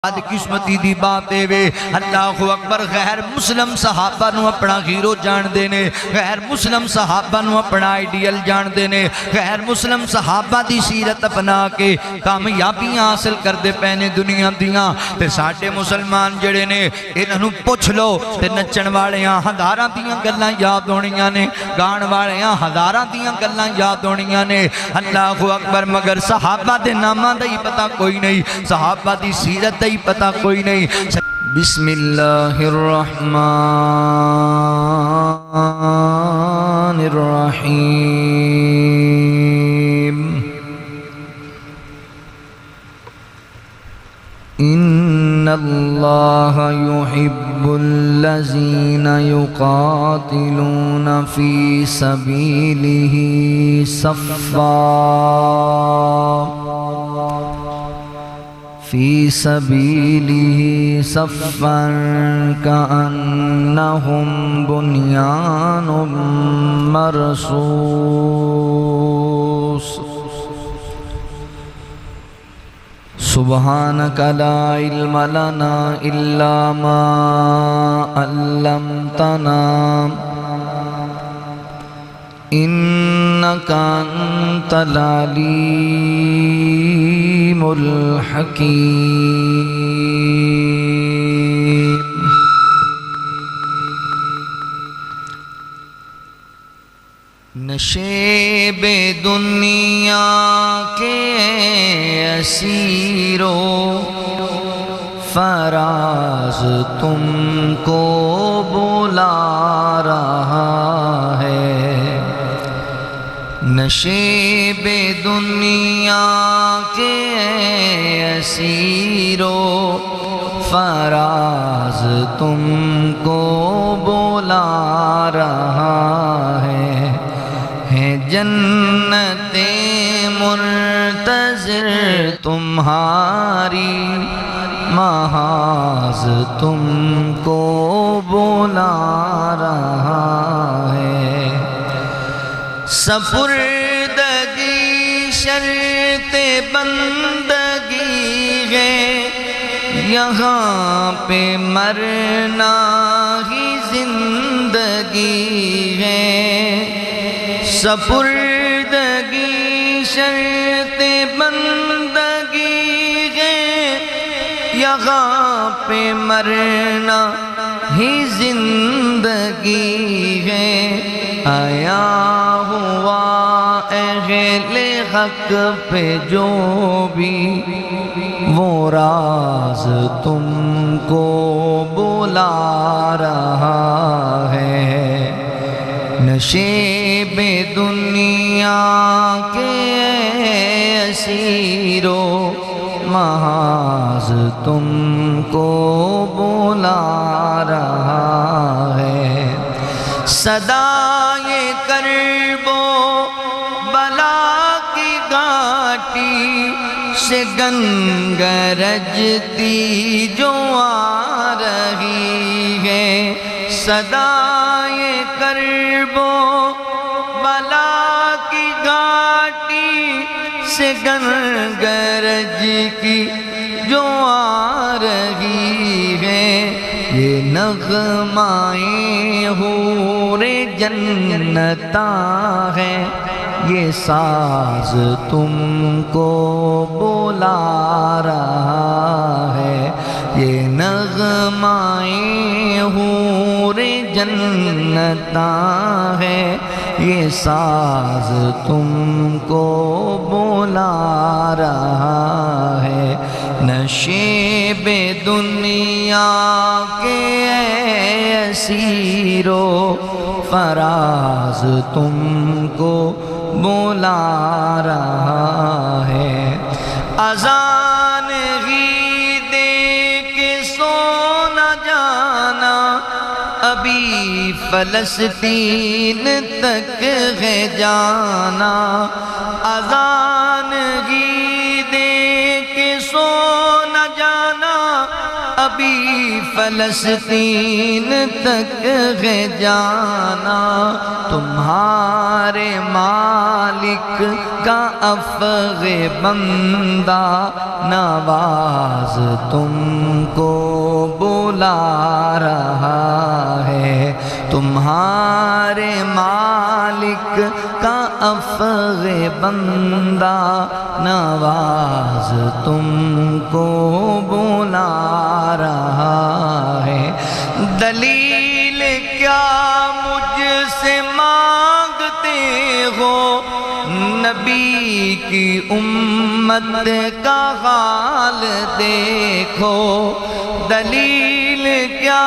قسمتی دی بات ہے وے اللہ اکبر غیر مسلم صحابہ نو اپنا ہیرو جان دینے غیر مسلم صحابہ نو اپنا آئیڈیل جان دینے غیر مسلم صحابہ دی سیرت اپنا کے کامیابیاں حاصل کر دے پہنے دنیا دیاں تے ساڑھے مسلمان جڑے نے انہوں پوچھ لو تے نچن والیاں ہزاراں دیاں گلاں یاد ہونیاں نے گان والیاں ہزاراں دیاں گلاں یاد ہونیاں نے اللہ اکبر مگر صحابہ دے نامہ دا ہی پتہ کوئی نہیں صحابہ دی سیرت ہی پتہ کوئی نہیں بسم اللہ الرحمن الرحیم ان اللہ يحب الذین یقاتلون فی سبیلہ صفا فی سبیلہ صفا کأنہم بنیان مرصوص سبحانک لا علم لنا الا ما علمتنا انک انت العلیم الحکیم نشیب دنیا کے اسیرو فراز تم کو بلا رہا ہے نشیب دنیا کے اسیرو فراز تم کو بلا رہا ہے جنت منتظر تمہاری محاذ تم کو بلا رہا ہے سپردگی شرط بندگی ہے یہاں پہ مرنا ہی زندگی ہے سپردگی شرط بندگی ہے یہاں پہ مرنا ہی زندگی ہے آیا ہوا اہل حق پہ جو بھی وہ راز تم کو بلا رہا ہے نشیب دنیا کے اسیرو محاذ تم کو بلا رہا ہے صدائے کرب و بلا کی گھاٹی سے گنگرجتی جو آ رہی ہے صدائے کرب و بلا کی گھاٹی سے گنگرج کی جو آ رہی ہے یہ نغمائیں حور جنتاں ہیں یہ ساز تم کو بلا رہا ہے یہ نغمائیں حور جنتاں ہیں یہ ساز تم کو بلا رہا ہے نشیب دنیا کے اسیرو فراز تم کو بلا رہا ہے اذان ہی دے کے سونا جانا ابھی فلسطین تک ہے جانا اذان ہی دے کے سونا جانا ابھی فلسطین تک ہے جانا، تمہارے مالک کا افغ بندہ نواز تم کو بلا رہا ہے، تمہارے مالک کا افغ بندہ نواز تم کو بلا رہا ہے۔ دلیل کیا مجھ سے مانگتے ہو، نبی کی امت کا حال دیکھو، دلیل کیا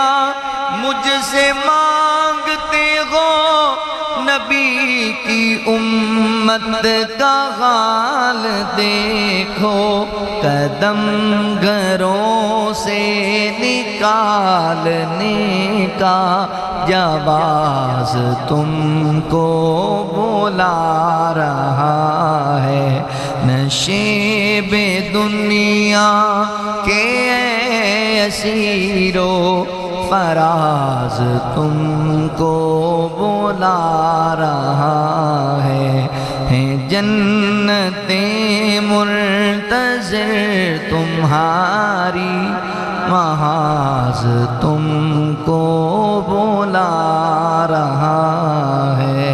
مجھ سے مانگتے ہو، نبی کی امت کا حال دیکھو، قدم گھروں سے نکالنے کا جواز تم کو بلا رہا ہے، نشیب دنیا کے اسیرو فراز تم کو بلا رہا ہے، جنتیں منتظر تمہاری، محاذ تم کو بلا رہا ہے۔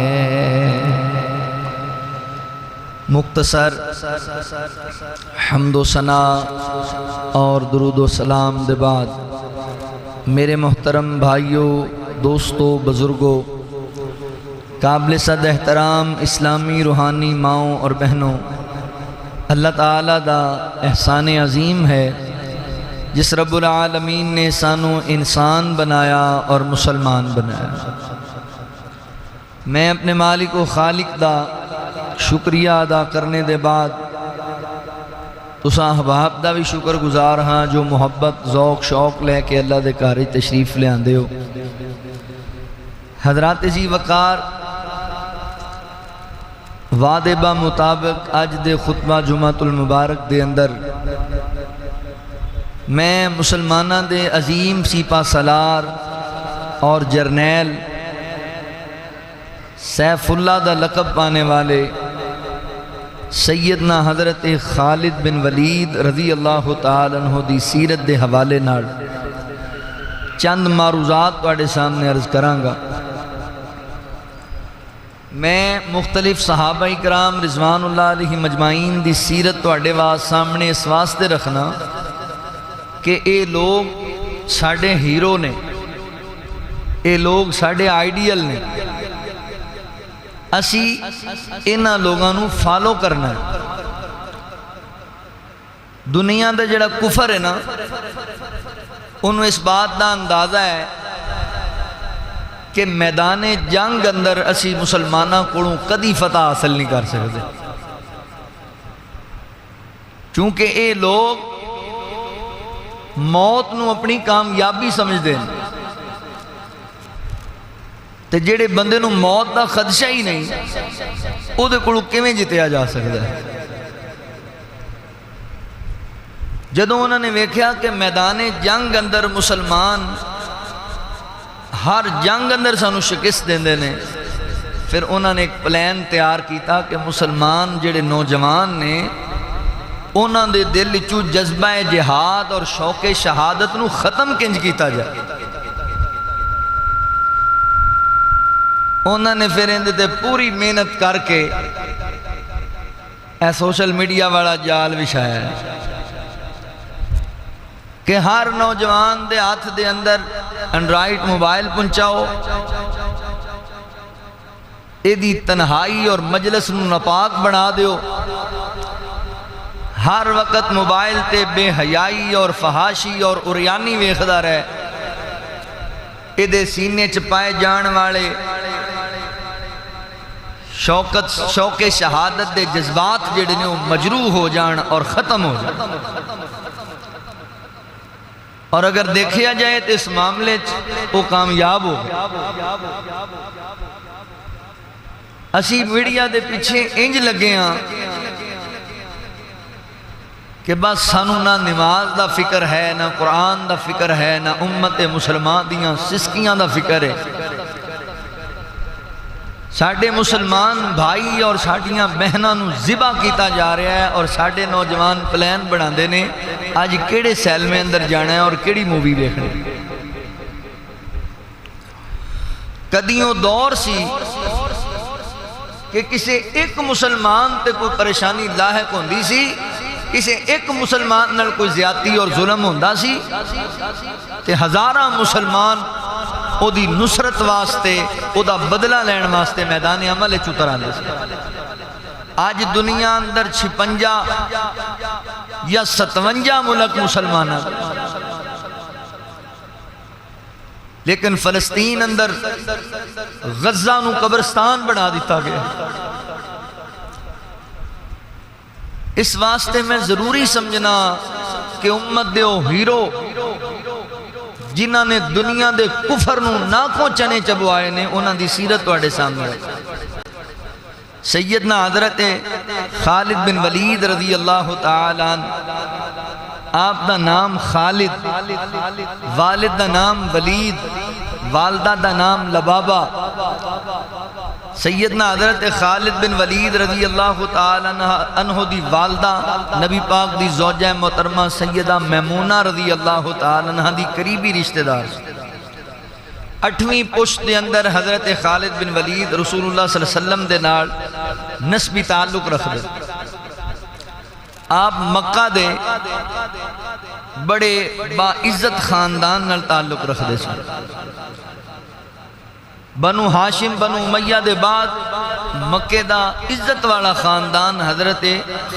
مختصر حمد و ثنا اور درود و سلام دے بعد میرے محترم بھائیوں، دوستوں، بزرگوں، قابل صد احترام اسلامی روحانی ماؤں اور بہنوں، اللہ تعالیٰ دا احسان عظیم ہے جس رب العالمین نے سانو انسان بنایا اور مسلمان بنایا۔ میں اپنے مالک و خالق دا شکریہ ادا کرنے دے بعد تساں احباب دا بھی شکر گزار ہاں جو محبت ذوق شوق لے کے اللہ دے گھر تشریف لے آندے ہو۔ حضرات جی وقار، وعدے با مطابق اج دے خطبہ جمعۃ المبارک دے اندر میں مسلمانہ دے عظیم سپاہ سالار اور جرنیل سیف اللہ دا لقب پانے والے سیدنا حضرت خالد بن ولید رضی اللہ تعالیٰ عنہ دی سیرت دے حوالے نال چند معروضات تواڈے سامنے عرض کرانگا۔ میں مختلف صحابہ کرام رضوان اللہ علیہ مجمعین دی سیرت تواڈے سامنے اس واسطے رکھنا کہ اے لوگ ساڈے ہیرو نے، اے لوگ ساڈے آئیڈیل نے، اسی انہاں لوگاں نو فالو کرنا ہے۔ دنیا دا جڑا کفر ہے نا، انہوں اس بات دا اندازہ ہے کہ میدان جنگ اندر اسی مسلمانہ کوڑوں کدی فتح حاصل نہیں کر سکتے، چونکہ اے لوگ موت نو اپنی کامیابی سمجھتے ہیں، تے جڑے بندے نو موت دا خدشہ ہی نہیں او دے کولوں کیویں جتیا جا سکتا ہے۔ جدوں انہوں نے ویکھیا کہ میدان جنگ اندر مسلمان ہر جنگ اندر سانو شکست دیندے نے، پھر انہوں نے ایک پلان تیار کیتا کہ مسلمان جڑے نوجوان نے انہوں دے دل چو جذبہ جہاد اور شوق شہادت نو ختم کنج کیتا جائے۔ انہوں نے پھر اندے تے پوری محنت کر کے اے سوشل میڈیا والا جال وچھایا ہے کہ ہر نوجوان دے ہاتھ دے اندر اینڈرائیڈ موبائل پہنچاؤ، ایدی تنہائی اور مجلس نو ناپاک بنا دیو، ہر وقت موبائل تے بے حیائی اور فحاشی اور عریانی ویکھدا رہے، ایدے سینے چپائے جان والے شوق شہادت دے جذبات جڑے نے مجروح ہو جان اور ختم ہو جان۔ اور اگر دیکھیا جائے تو اس معاملے وہ کامیاب ہو گیا۔ اسی میڈیا دے پیچھے انج لگے ہاں کہ بس سانو نہ نماز دا فکر ہے، نہ قرآن دا فکر ہے، نہ امت مسلمان دیاں سسکیاں دا فکر ہے۔ ساڑھے مسلمان بھائی اور ساڑھیاں بہناں نو ذبح کیتا جا رہا ہے، اور ساڑھے نوجوان پلان بنا دینے آج کیڑے سیل میں اندر جانا ہے اور کیڑی مووی دیکھنے۔ کدیوں دور سی کہ کسے ایک مسلمان تے کوئی پریشانی لاحق ہوندی سی، کسے ایک مسلمان نال کوئی زیادتی اور ظلم ہوندا سی تے ہزاراں مسلمان او دی نصرت واسطے، او دا بدلہ لین واسطے میدان عمل اتر آندے سی۔ آج دنیا اندر 56 یا 57 ملک مسلمانہ، لیکن فلسطین اندر غزہ نو قبرستان بنا دیتا گیا۔ اس واسطے میں ضروری سمجھنا کہ امت دے او ہیرو جنہاں نے دنیا دے کفر نو ناکوں چنے چبوائے نے، انہاں دی سیرت واڑے سامنے ہے۔ سیدنا حضرت خالد بن ولید رضی اللہ تعالیٰ عنہ، آپ دا نام خالد، والد دا نام ولید، والدہ دا نام لبابہ۔ سیدنا حضرت خالد بن ولید رضی اللہ تعالیٰ عنہ دی والدہ نبی پاک دی زوجہ محترمہ سیدہ میمونہ رضی اللہ تعالیٰ عنہ دی قریبی رشتہ دار۔ 8ویں پشت دے اندر حضرت خالد بن ولید رسول اللہ صلی اللہ علیہ وسلم دے نال نسبی تعلق رکھ دے۔ آپ مکہ دے بڑے باعزت خاندان نال تعلق رکھ دے سن۔ بنو ہاشم بنو امیہ دے بعد مکہ دا عزت والا خاندان حضرت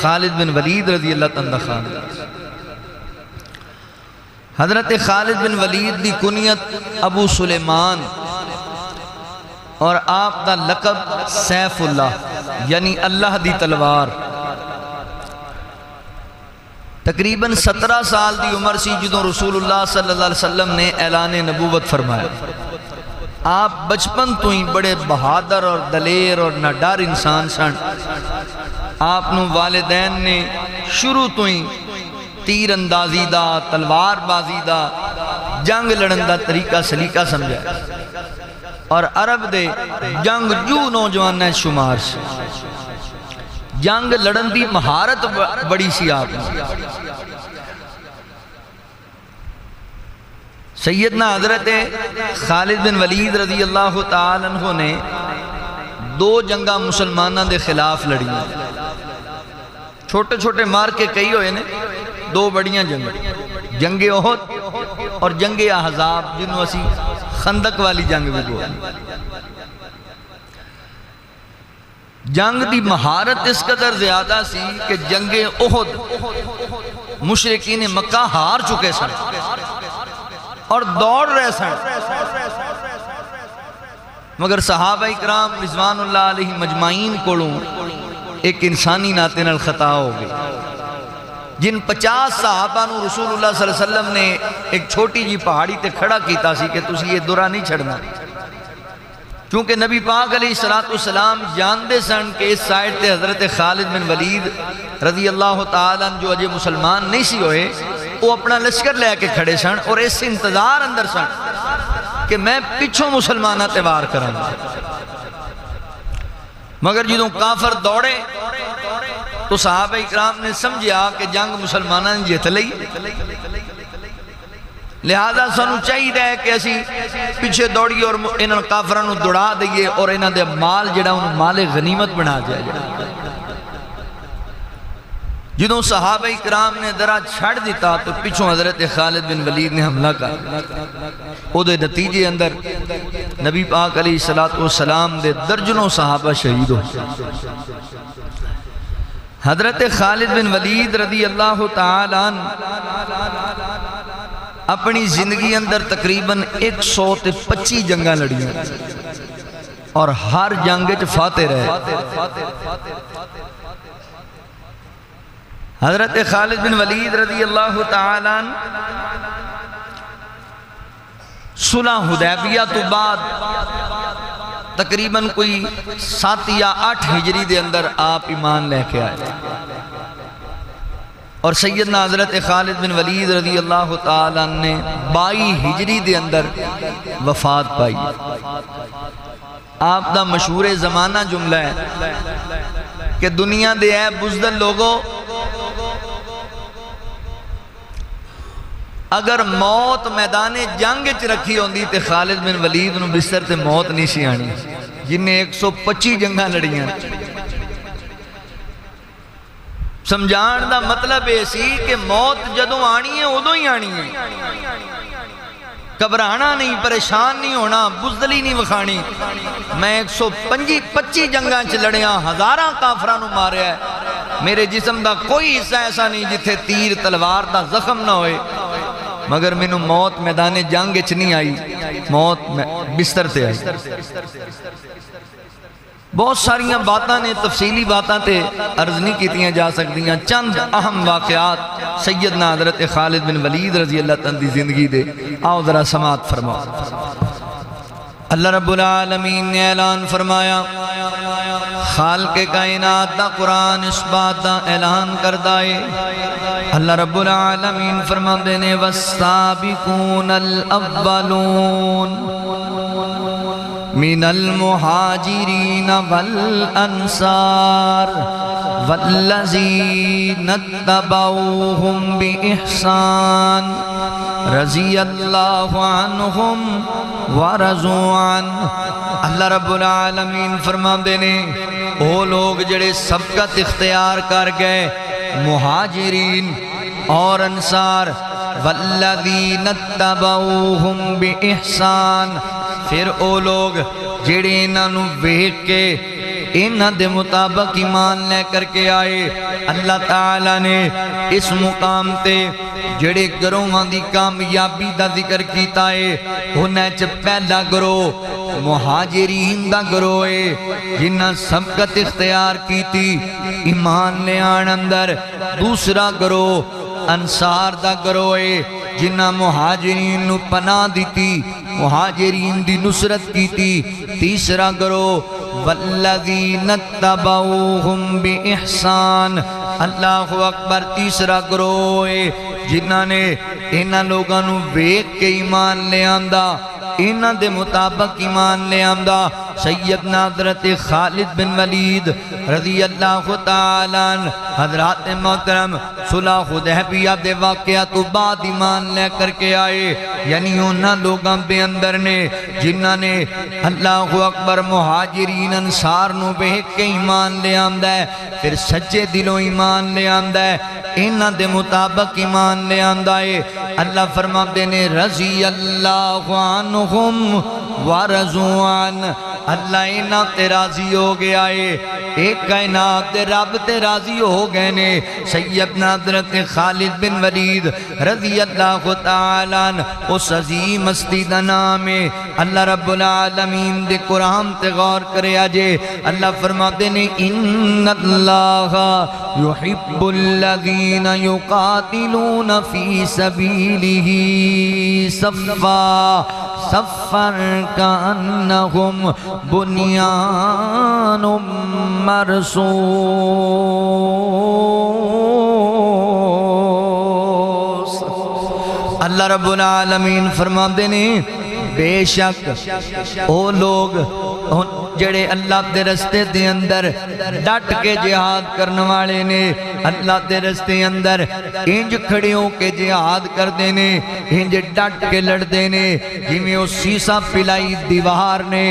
خالد بن ولید رضی اللہ عنہ خاندان۔ حضرت خالد بن ولید دی کنیت ابو سلیمان، اور آپ دا لقب سیف اللہ یعنی اللہ دی تلوار۔ تقریباً 17 سال دی عمر سی جدوں رسول اللہ صلی اللہ علیہ وسلم نے اعلان نبوت فرمایا۔ آپ بچپن تو ہی بڑے بہادر اور دلیر اور نڈر انسان سن۔ آپ نو والدین نے شروع تو ہی تیر اندازی دا، تلوار بازی دا، جنگ لڑن دا طریقہ سلیقہ سمجھا، اور عرب دے جنگ جو نوجوان شمار سے جنگ لڑن دی مہارت بڑی سی آپ نے۔ سیدنا حضرت خالد بن ولید رضی اللہ تعالیٰ عنہ نے 2 جنگاں مسلمانہ دے خلاف لڑی، چھوٹے چھوٹے مار کے کئی ہوئے نے، 2 بڑیاں جنگ، جنگ احد اور جنگ احزاب، جنہوں اسی خندق والی جنگ بھی بولتے ہیں۔ جنگ دی مہارت اس قدر زیادہ سی کہ جنگ احد مشرکین مکہ ہار چکے سن اور دوڑ رہے سن، مگر صحابہ اکرام رضوان اللہ علیہ مجمعین کولوں ایک انسانی ناتے نال خطا ہو گئی۔ جن 50 صحابہ نو رسول اللہ صلی اللہ علیہ وسلم نے ایک چھوٹی جی پہاڑی تے کھڑا کیتا سی کہ تسی یہ دورہ نہیں چھڑنا، کیونکہ نبی پاک علیہ السلام جاندے سن کہ اس سائٹ تے حضرت خالد بن ولید رضی اللہ تعالیٰ جو اجے مسلمان نہیں سی ہوئے، وہ اپنا لشکر لے کے کھڑے سن اور اس انتظار اندر سن کہ میں پیچھوں مسلمانہ تیوار کروں۔ مگر جدوں کافر دوڑے تو صحابہ اکرام نے سمجھا کہ جنگ مسلمانہ نے جیت لئی، لہذا سانو چاہیے کہ اسی پیچھے دوڑی اور انہاں کافراں نو دوڑا دئیے اور انہاں دے مال جڑا انہوں مال غنیمت بنا جائے۔ جدوں صحابہ اکرام نے درہ چھڑ دیتا تو پیچھوں حضرت خالد بن ولید نے حملہ کر، او دے نتیجے اندر نبی پاک علیہ السلام دے درجنوں صحابہ شہید ہو۔ حضرت خالد بن ولید رضی اللہ تعالیٰ عنہ اپنی زندگی اندر تقریباً 125 جنگاں لڑیاں اور ہر جنگ وچ فاتح رہے۔ حضرت خالد بن ولید رضی اللہ تعالیٰ عنہ صلح حدیبیہ تو بعد تقریباً کوئی 7 یا 8 ہجری دے اندر آپ ایمان لے کے آئے۔ اور سیدنا حضرت خالد بن ولید رضی اللہ تعالیٰ نے 22 ہجری دے اندر وفات پائی۔ آپ دا مشہور زمانہ جملہ ہے کہ دنیا دے اے بزدل لوگوں، اگر موت میدان جنگ چ رکھی ہوندی تے خالد بن ولید نو بستر تے موت نہیں سی آنی، جنہیں 125 جنگاں لڑیاں۔ سمجھان دا مطلب ایسی کہ موت جدوں آنی ہے ادوں ہی آنی ہے، گھبرانا نہیں، پریشان نہیں ہونا، بزدلی نہیں وکھانی۔ میں 125 جنگاں چ لڑیاں، ہزاراں کافراں نو ماریا ہے، میرے جسم دا کوئی حصہ ایسا نہیں جتھے تیر تلوار دا زخم نہ ہوئے، مگر مینوں موت میدان جنگ چ نہیں آئی، موت بستر تے آئی۔ بہت ساریاں باتاں نے، تفصیلی باتاں تے عرض نہیں کیتیاں جا سکتیاں، چند اہم واقعات سیدنا حضرت خالد بن ولید رضی اللہ عنہ دی زندگی دے آؤ ذرا سماعت فرماؤ۔ اللہ رب العالمین نے اعلان فرمایا، خالق کائنات دا قرآن اس بات دا اعلان کردہ ہے۔ اللہ رب العالمین فرماندے نے والسابقون الاولون من المہاجرین والانصار والذین اتبعوہم بإحسان رضی اللہ عنہم ورضوا عنہ۔ اللہ رب العالمین فرماندے نے وہ لوگ جڑے سبقت اختیار کر گئے، مہاجرین اور انصار، والذین اتبعوہم بإحسان، پھر او لوگ جڑے انہوں ویکھ کے انہاں دے مطابق ایمان لے کر کے آئے۔ اللہ تعالیٰ نے اس مقام تے جڑے گروہاں دی کامیابی دا ذکر کیتا ہے، انہیں چ پہلا گروہ مہاجرین دا گروہ ہے جنہاں سبقت اختیار کیتی ایمان لے آن اندر۔ دوسرا گروہ انصار دا گروہ ہے جنہاں مہاجرین نو پناہ دیتی، مہاجرین دی نصرت کیتی۔ تیسرا گروہ والذین اتبعوہم بإحسان، اللہ اکبر، تیسرا گروہ ہے جنہاں نے انہاں لوگاں نو ویکھ کے ایمان لے آندا، انہاں دے مطابق ایمان لے آمدہ۔ سیدنا حضرت خالد بن ولید رضی اللہ تعالیٰ عنہ حضرات محترم صلح حدیبیہ دے واقعہ تو بعد ایمان لے کر کے آئے، یعنی انہاں لوگاں بے اندر نے جنہاں نے اللہ اکبر مہاجرین انصار نو بہک کے ایمان لے آمدہ ہے، پھر سچے دلوں ایمان لے آمدہ ہے، انہاں دے مطابق ایمان لے آمدہ ہے۔ اللہ فرماتے نے رضی اللہ عنہم ورضوا عنہ، اللہ انہاں تے راضی ہو گیا ہے، ایک کائنات دے رب تے راضی ہو گئے نے۔ سیدنا حضرت خالد بن ولید رضی اللہ تعالیٰ عنہ اس عظیم ہستی دا نام ہے۔ اللہ رب العالمین دے قرآن تے غور کرے آجے، اللہ فرماتے نے ان اللہ یحب الذین یقاتلون فی سبیلہ صفا صفا کانہم بنیان مرصوص۔ اللہ رب العالمین فرماتے نے بے شک او لوگ جڑے اللہ دے رستے دے اندر ڈٹ کے جہاد کرنے والے نے، اللہ دے رستے اندر انج کھڑیوں کے جہاد کر دینے، انج ڈٹ کے لڑ دینے جی او سیسا پلائی دیوار نے۔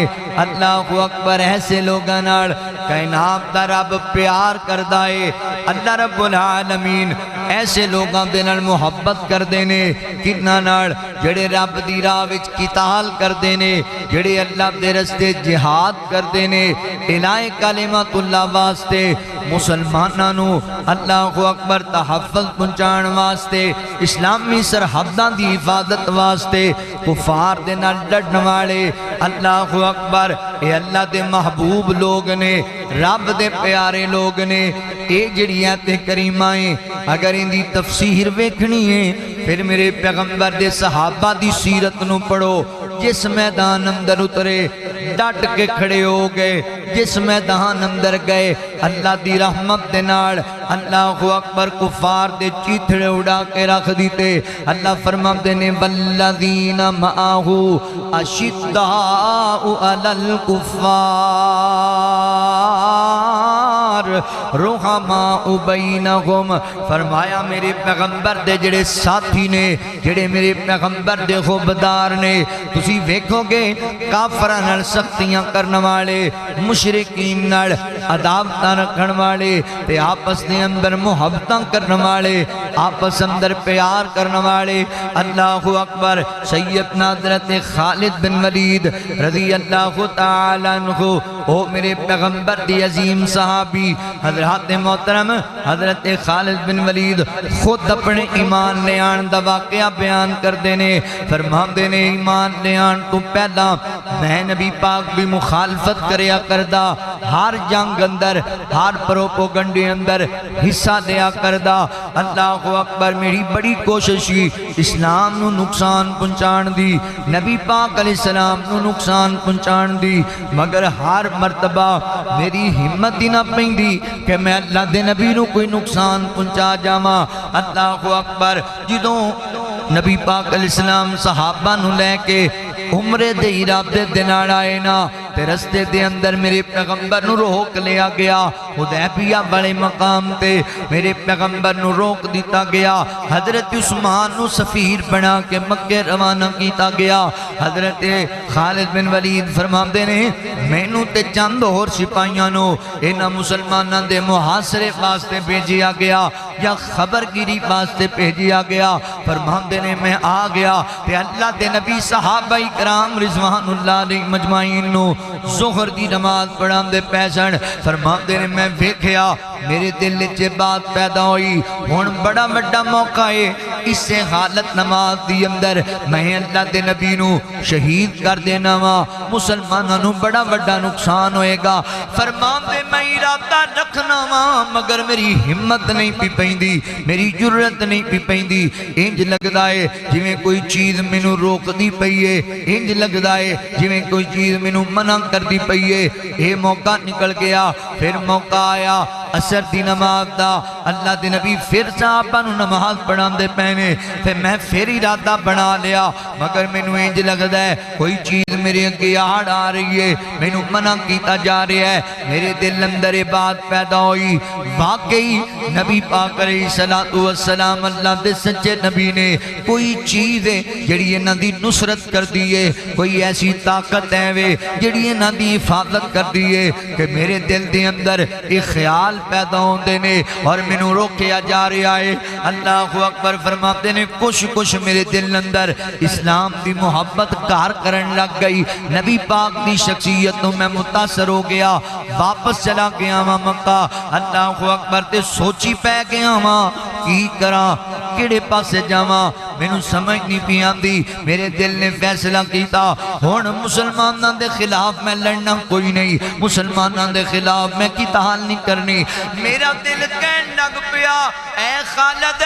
اللہ اکبر، ایسے لوگاں نال کائنات دا رب پیار کردہ ہے۔ اللہ رب العالمین ایسے لوگاں دے نال محبت کر دینے کتنا نال جڑے رب دی راہ وچ قتال کر دینے، جڑے اللہ دے رستے جہاد کر دینے، الہی کلمت اللہ واسطے، مسلماناں نو اللہ اکبر تحفظ پہنچان واسطے، اسلامی سرحداں دی حفاظت واسطے، کفار دے نال لڑن والے اللہ اکبر اے اللہ دے محبوب لوگ نے، رب دے پیارے لوگ نے۔ اے جڑی آیت کریمہ ہیں اگر ان دی تفسیر ویکھنی ہے پھر میرے پیغمبر دے صحابہ دی سیرت نو پڑھو، جس میدان اندر اترے ڈٹ کے کھڑے ہو گئے جس میدان اندر گئے اللہ دی رحمت دے نال اللہ اکبر کفار دے چیتھڑے اڑا کے رکھ دیتے اللہ فرماتے نے والذین معاہو اشداء علی الکفار رحماء بینہم فرمایا میرے پیغمبر دے جڑے ساتھی نے جڑے میرے پیغمبر دے خوبدار نے تسی ویکھو گے کافراں نال سختیاں کرن والے مشرکین نال عداوتاں رکھن والے تے آپس دے اندر محبتاں کرن والے آپس اندر پیار کرن والے اللہ اکبر سیدنا حضرت خالد بن ولید رضی اللہ تعالی عنہ او میرے پیغمبر دی عظیم صحابی حضرات محترم حضرت خالد بن ولید خود اپنے ایمان لے آن دا واقعہ بیان کر دینے فرمان دینے ایمان لے آن تو پہلا میں نبی پاک بھی مخالفت کریا کردہ ہر جنگ اندر ہر پروپوگنڈے اندر حصہ لیا کردہ اللہ اکبر میری بڑی کوششی اسلام نو نقصان پہنچان دی نبی پاک علیہ السلام نو نقصان پہنچان دی مگر ہر مرتبہ میری ہمت ہی نہ پہندی کہ میں اللہ دے نبی نو کوئی نقصان پہنچا جاما اللہ اکبر جدوں نبی پاک علیہ السلام صحابہ نو لے کے عمرے دے ارادے دے نال آئے نا تے رستے دے اندر میرے پیغمبر نو روک لیا گیا حدیبیہ والے مقام تے میرے پیغمبر نو روک دیتا گیا حضرت عثمان نو سفیر بنا کے مکے روانہ کیتا گیا حضرت خالد بن ولید فرماندے نے مینوں تے چند اور سپاہیاں نو انہاں مسلماناں دے محاصرے واسطے بھیجیا گیا یا خبر گیری واسطے بھیجیا گیا فرماندے نے میں آ گیا تے اللہ دے نبی صحابہ کرام رضوان اللہ علیہ مجمعین نو ظہر دی نماز پڑھان دے پیسن فرماندے نے میں ویکھیا میرے دل چے بات پیدا ہوئی ہن بڑا بڑا موقع ہے اس سے حالت نماز دی اندر میں اللہ دے نبی نو شہید کر دینا وا مسلمانوں نو بڑا بڑا نقصان ہوئے گا فرماندے میں ارادہ رکھنا وا مگر میری ہمت نہیں پی پیندی میری جرت نہیں پی پیندی انج لگدا ہے جویں کوئی چیز مینوں روک دی پئی ہے انج لگدا ہے جویں کوئی چیز مینوں منع کر دی پئی ہے اے موقع نکل گیا پھر موقع آیا عصر دی نماز دا اللہ دے نبی پھر صحابہ نو نماز پڑھان دے پہنے پھر میں پھر ارادہ بنا لیا مگر مینوں انج لگدا ہے کوئی چیز میرے اگے آڑ آ رہی ہے مینوں منع کیتا جا رہا ہے میرے دل اندر بات پیدا ہوئی واقعی نبی پاک علیہ السلام اللہ دے سچے نبی نے کوئی چیز ہے جڑی انہاں دی نصرت کر دیئے کوئی ایسی طاقت ہے وے جڑی انہاں دی حفاظت کر دیئے کہ میرے دل دے اندر ایک خیال پیدا ہوندے نے اور مینوں روکیا جا رہا ہے اللہ اکبر فرماتے نے کچھ میرے دل اندر اسلام دی محبت کار کرن لگ گئی نبی پاک دی شخصیت میں متاثر ہو گیا واپس چلا گیا وہاں مکہ اللہ اکبر تے سوچی پہ گیا وہاں کی کرا کیڑے پاسے جاواں مینوں سمجھ نہیں پی آندی میرے دل نے فیصلہ کیتا ہن مسلماناں دے خلاف میں لڑنا کوئی نہیں مسلماناں دے خلاف میں قتال نہیں کرنی میرا دل کہن لگ پیا اے خالد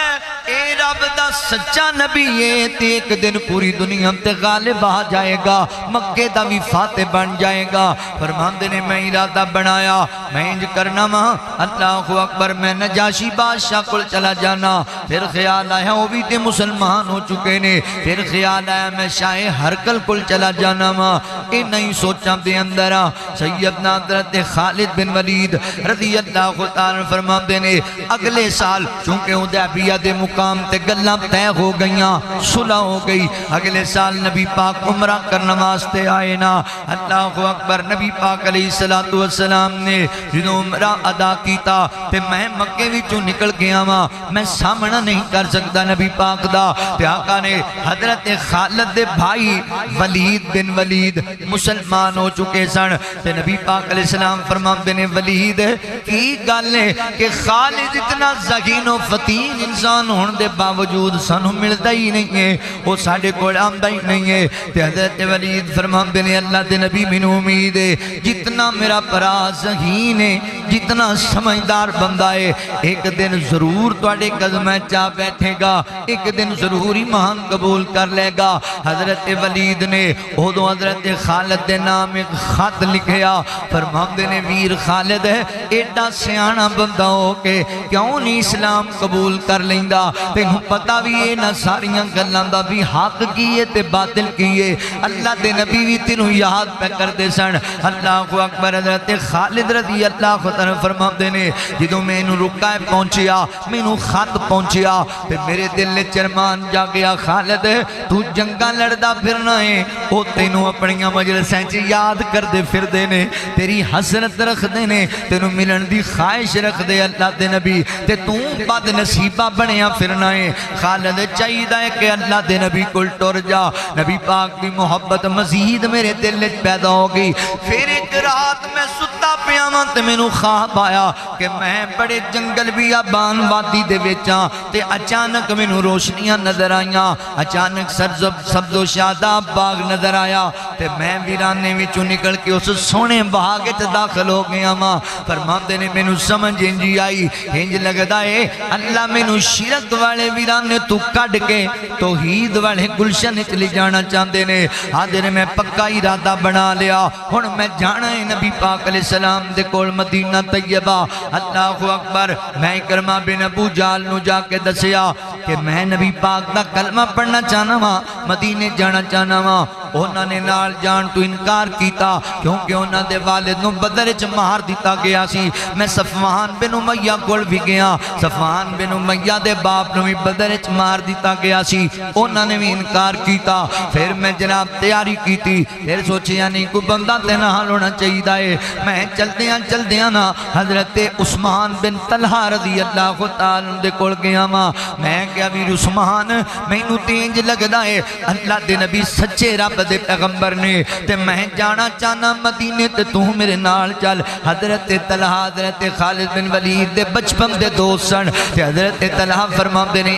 اے رب دا سچا نبی ہے تے ایک دن پوری دنیا تے غالب آ جائے گا مکے دا بھی فاتح بن جائے گا فرماندے نے میں ارادہ بنایا میں انج کرنا وا اللہ اکبر میں نجاشی بادشاہ کول چلا جانا پھر خیال آیا وہ بھی تے مسلمان ہو چکے نے پھر خیال آیا میں شاہ ہرکل کل چلا جانا وا اے نہیں سوچا دے اندر سیدنا حضرت خالد بن ولید رضی اللہ تعالی فرماتے نے اگلے سال چونکہ حدیبیہ دے مقام تے گلاں طے ہو گئیاں صلح ہو گئی اگلے سال نبی پاک عمرہ کرنے واسطے آئے نا اللہ اکبر نبی پاک علیہ السلام نے جنہوں عمرہ ادا کیتا تے میں مکے وچوں نکل گیا وا میں سامنا نہیں کر سکتا نبی پاک دا تے آقا نے حضرت خالد دے بھائی ولید بن ولید مسلمان ہو چکے سن تے نبی پاک علیہ السلام فرماتے نے ولید کی گل ہے کہ خالد اتنا ذہین و فتین انسان ہون دے باوجود سانو ملتا ہی نہیں ہے وہ ساڑھے کو آمدہ ہی نہیں ہے تے حضرت ولید فرماتے نے اللہ دے نبی من امید ہے جتنا میرا پرا ذہین یقین ہے جتنا سمجھدار بندہ ہے ایک دن ضرور تواڈے قدمیں چا بیٹھے گا، ایک دن ضرور ایمان قبول کر لے گا۔ حضرت ولید نے ادو حضرت خالد دے نام ایک خط لکھیا، فرماندے نے ویر خالد ہے ایڈا سیانا بندہ ہو کے کیوں نہیں اسلام قبول کر لیندا؟ تینوں پتہ بھی ہے نہ ساریاں گلاں دا بھی حق کیے تے باطل کیے، اللہ دے نبی بھی تینوں یاد پہ کر دے سن۔ اللہ اکبر۔ حضرت خالد رضی اللہ عنہ فرماندے نے جدوں مینوں رکائے پہنچیا، مینوں خط پہنچیا تے میرے دل نے چرمان جا گیا، خالد تو جنگاں لڑدا پھرنا ہے، او تینوں اپنیاں مجلساں چ یاد کر دے پھر دے نے، تیری حسرت رکھ دے نے، تینوں ملن دی خواہش رکھ دے اللہ دے نبی، تے تو بد نصیبہ بنیا پھرنا ہے۔ خالد چاہیدا ہے کہ اللہ دے نبی کول ٹر جا، نبی پاک دی محبت مزید میرے دل وچ پیدا ہو گئی۔ پھر ایک رات میں ستا پیا واں تے مینوں خواب آیا کہ میں بڑے جنگل بیابان وادی دے وچاں تے اچانک مینوں روشنیاں نظر آئیاں، اچانک سبز و شاداب باغ نظر آیا تے میں ویرانے وچوں نکل کے اس سونے باغ وچ داخل ہو گیا ماں۔ فرماندے نے مینوں سمجھ انجی آئی، انج لگدا اے اللہ مینوں شرک والے ویرانے تو کڈ کے توحید والے گلشن وچ لے جانا چاہندے نے۔ حاضر میں پکا ارادہ بنا لیا، ہن میں جانا ہے نبی پاک علیہ السلام دے کول مدینہ طیبہ۔ اللہ اکبر۔ میں اکرمہ بن ابو جہل نو جا کے دسیا کہ میں نبی پاک دا کلمہ پڑھنا چاہنا وا، مدینے جانا چاہنا وا۔ انہاں نے نال جان تو انکار کیتا کیونکہ انہاں دے والد نو بدر وچ مار دتا گیا سی۔ میں صفوان بن امیہ کول بھی گیا، صفوان بن امیہ دے باپ نو بھی بدر وچ مار دتا گیا سی، انہاں نے بھی انکار کیتا۔ پھر میں جناب تیاری کیتی، پھر سوچیا نہیں کوئی بندہ تے نال ہونا چاہیے، میں چلدیاں نا حضرت عثمان بن طلحہ رضی اللہ تعالی دے کول گیا ماں۔ میں کہا ویر عثمان مینوں تینج لگدا ہے اللہ دے نبی سچے رب دے پیغمبر نے تے میں جانا چاہنا مدینے تے تو میرے نال چل۔ حضرت طلحہ حضرت خالد بن ولید دے بچپن دے دوست سن تے حضرت طلحہ فرماندے نے،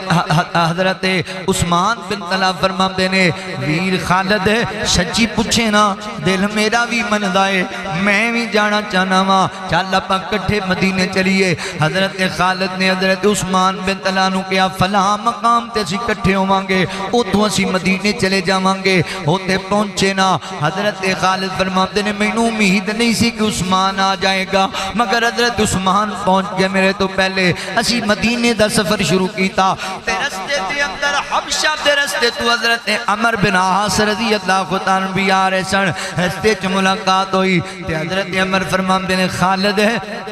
حضرت عثمان بن طلحہ فرماندے نے ویر خالد سچی پوچھے نا دل میرا بھی مندا ہے، میں بھی جانا چاہنا وا، چل اپاں کٹھے مدینے چلیے۔ حضرت خالد نے حضرت عثمان بن طلحہ نو کہا فلاں مقام تے اسی کٹھے ہوواں گے، اوتھوں اسی مدینے چلے جاواں گے۔ ہوتے پہنچے نا حضرت خالد فرماتے نے مینوں امید نہیں سی کہ عثمان آ جائے گا، مگر حضرت عثمان پہنچ گئے میرے تو پہلے۔ اسی مدینے دا سفر شروع کیتا تے رستے دے اندر حبشہ دے رستے تو حضرت عمر بن عاص رضی اللہ تعالی عنہ بھی آ رہے سن، رستے چ ملاقات ہوئی تے حضرت عمر فرماندے نے خالد